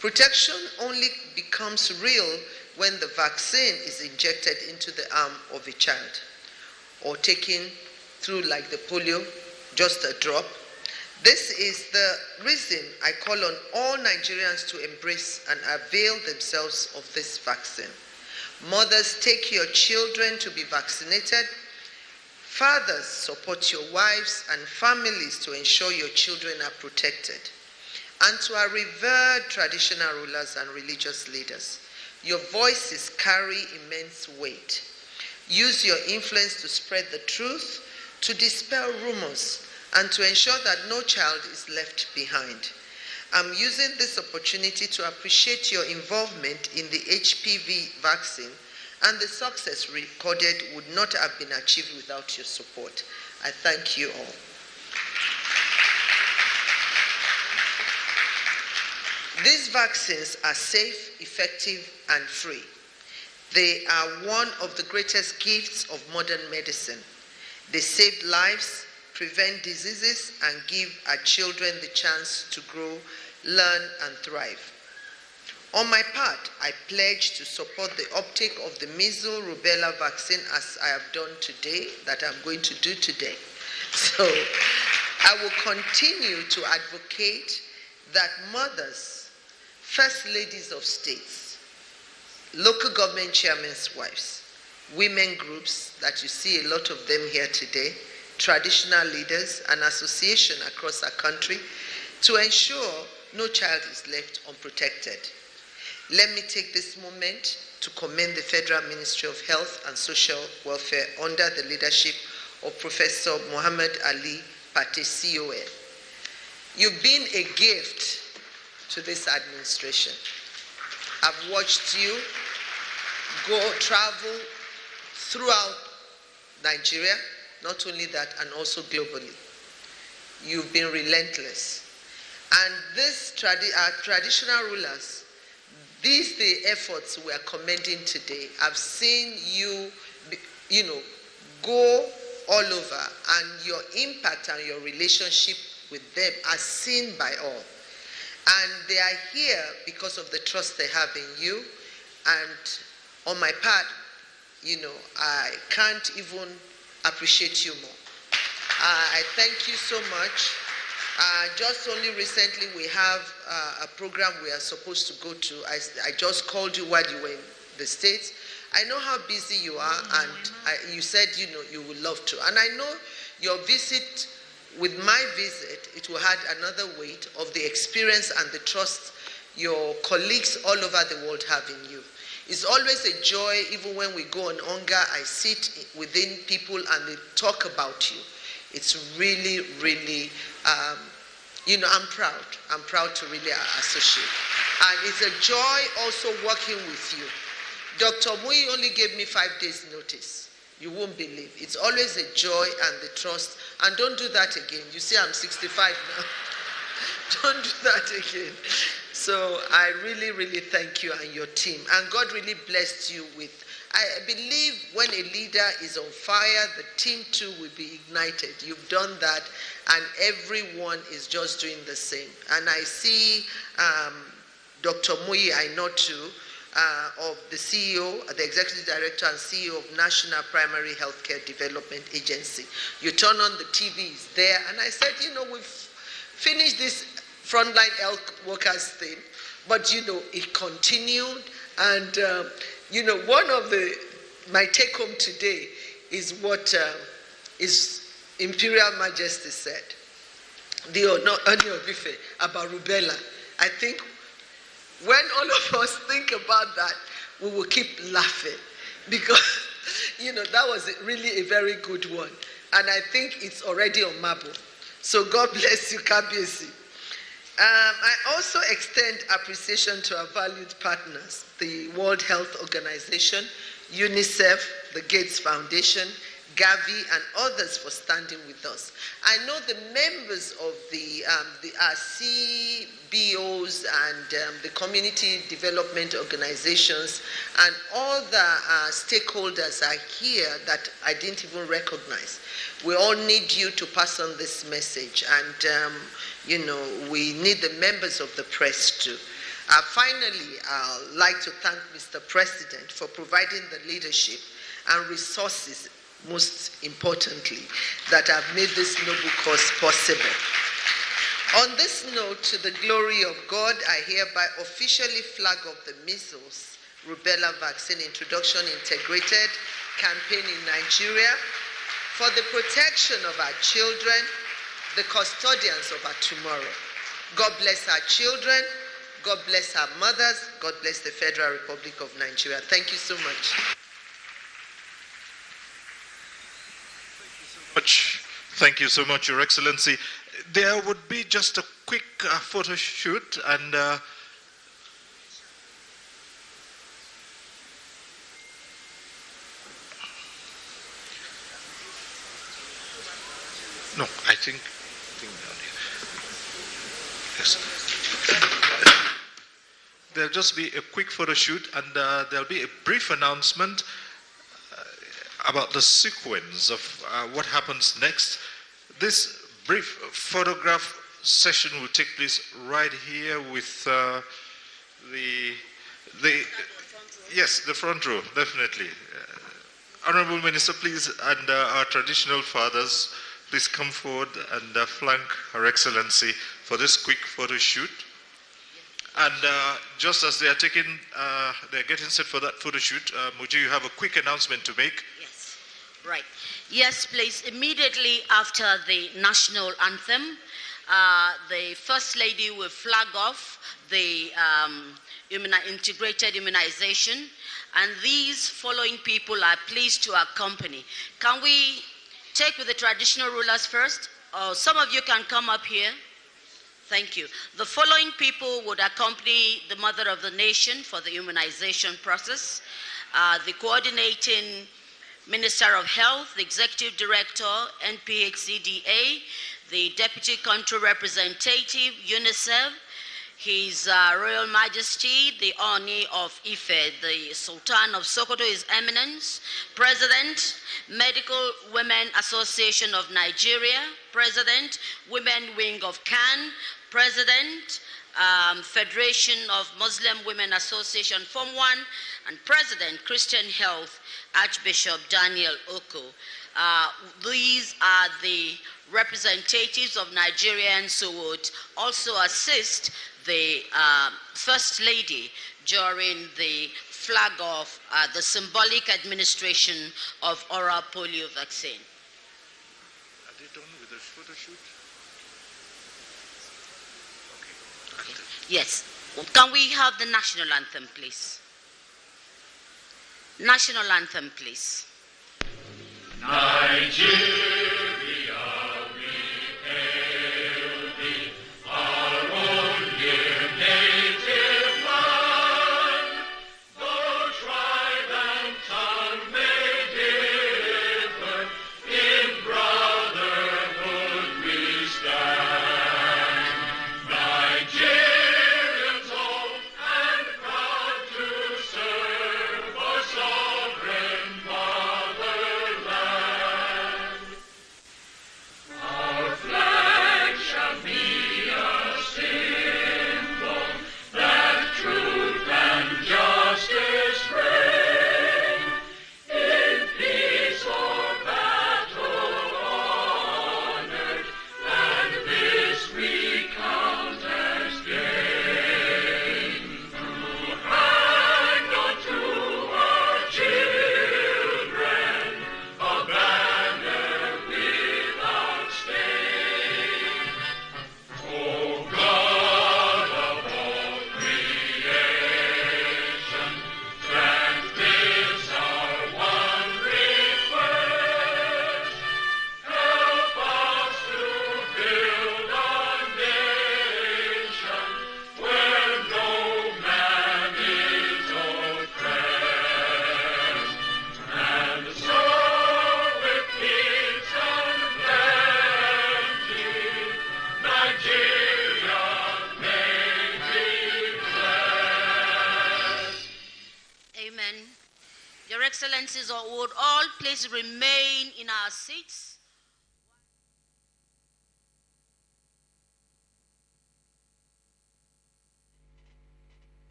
Speaker 16: Protection only becomes real when the vaccine is injected into the arm of a child or taken through like the polio, just a drop. This is the reason I call on all Nigerians to embrace and avail themselves of this vaccine. Mothers, take your children to be vaccinated. Fathers, support your wives and families to ensure your children are protected. And to our revered traditional rulers and religious leaders, your voices carry immense weight. Use your influence to spread the truth, to dispel rumors, and to ensure that no child is left behind. I'm using this opportunity to appreciate your involvement in the HPV vaccine, and the success recorded would not have been achieved without your support. I thank you all. These vaccines are safe, effective, and free. They are one of the greatest gifts of modern medicine. They save lives, prevent diseases, and give our children the chance to grow, learn, and thrive. On my part, I pledge to support the uptake of the Measles-Rubella vaccine as I have done today, that I'm going to do today. So I will continue to advocate that mothers, first ladies of states, local government chairmen's wives, women groups, that you see a lot of them here today, traditional leaders, and associations across our country, to ensure no child is left unprotected. Let me take this moment to commend the Federal Ministry of Health and Social Welfare under the leadership of Professor Muhammad Ali Pate, CON. You've been a gift to this administration. I've watched you travel throughout Nigeria, not only that, and also globally. You've been relentless. And our traditional rulers, these the efforts we are commending today. I've seen you, go all over, and your impact and your relationship with them are seen by all. And they are here because of the trust they have in you. And on my part, I can't even appreciate you more. I thank you so much. Just only recently we have a program we are supposed to go to. I just called you while you were in the States. I know how busy you are, and you said you would love to. And I know your visit, with my visit, it will add another weight of the experience and the trust your colleagues all over the world have in you. It's always a joy, even when we go on hunger, I sit within people and they talk about you. It's really, really, I'm proud. I'm proud to really associate. And it's a joy also working with you. Dr. Mui only gave me 5 days notice. You won't believe. It's always a joy and the trust. And don't do that again. You see, I'm 65 now. Don't do that again. So I really, really thank you and your team. And God really blessed you with, I believe when a leader is on fire, the team too will be ignited. You've done that, and everyone is just doing the same. And I see Dr. Muyi, I know too, of the CEO, the Executive Director and CEO of National Primary Healthcare Development Agency. You turn on the TVs there, and I said, you know, we've finished this frontline health workers thing, but you know, it continued, and you know, one of my take home today is what His Imperial Majesty said, the Oni of Ife, about rubella. I think when all of us think about that, we will keep laughing, because you know, that was really a very good one, and I think it's already on marble. So God bless you, Kabiyesi. I also extend appreciation to our valued partners, the World Health Organization, UNICEF, the Gates Foundation, Gavi, and others for standing with us. I know the members of the CBOs and the community development organizations and all the stakeholders are here that I didn't even recognize. We all need you to pass on this message, and you know, we need the members of the press too. Finally, I'd like to thank Mr. President for providing the leadership and resources, most importantly, that have made this noble cause possible. On this note, to the glory of God, I hereby officially flag off the Measles-Rubella vaccine introduction integrated campaign in Nigeria for the protection of our children, the custodians of our tomorrow. God bless our children, God bless our mothers, God bless the Federal Republic of Nigeria. Thank you so much.
Speaker 2: Thank you so much, Your Excellency. There would be just a quick photo shoot, and no, I think down here. Yes. There'll just be a quick photo shoot, and there'll be a brief announcement about the sequence of what happens next. This brief photograph session will take place right here with the front row, definitely. Honorable Minister, please, and our traditional fathers, please come forward and flank Her Excellency for this quick photo shoot. And just as they're getting set for that photo shoot, Muji, you have a quick announcement to make.
Speaker 3: Yes, right. Yes, please. Immediately after the national anthem, the First Lady will flag off the integrated immunization, and these following people are pleased to accompany. Can we take with the traditional rulers first? Or some of you can come up here. Thank you. The following people would accompany the Mother of the Nation for the immunization process. The coordinating Minister of Health, the Executive Director, NPHCDA, the Deputy Country Representative, UNICEF, His Royal Majesty, the Oni of Ife, the Sultan of Sokoto, His Eminence, President, Medical Women Association of Nigeria, President, Women Wing of CAN, President, Federation of Muslim Women Association, Form 1, and President, Christian Health, Archbishop Daniel Oko. These are the representatives of Nigerians who would also assist the First Lady during the flag off, the symbolic administration of oral polio vaccine.
Speaker 2: Are they done with the photo shoot? Okay.
Speaker 3: Yes. Can we have the national anthem, please? National anthem, please.
Speaker 17: Nigeria.
Speaker 3: Your Excellencies would all please remain in our seats.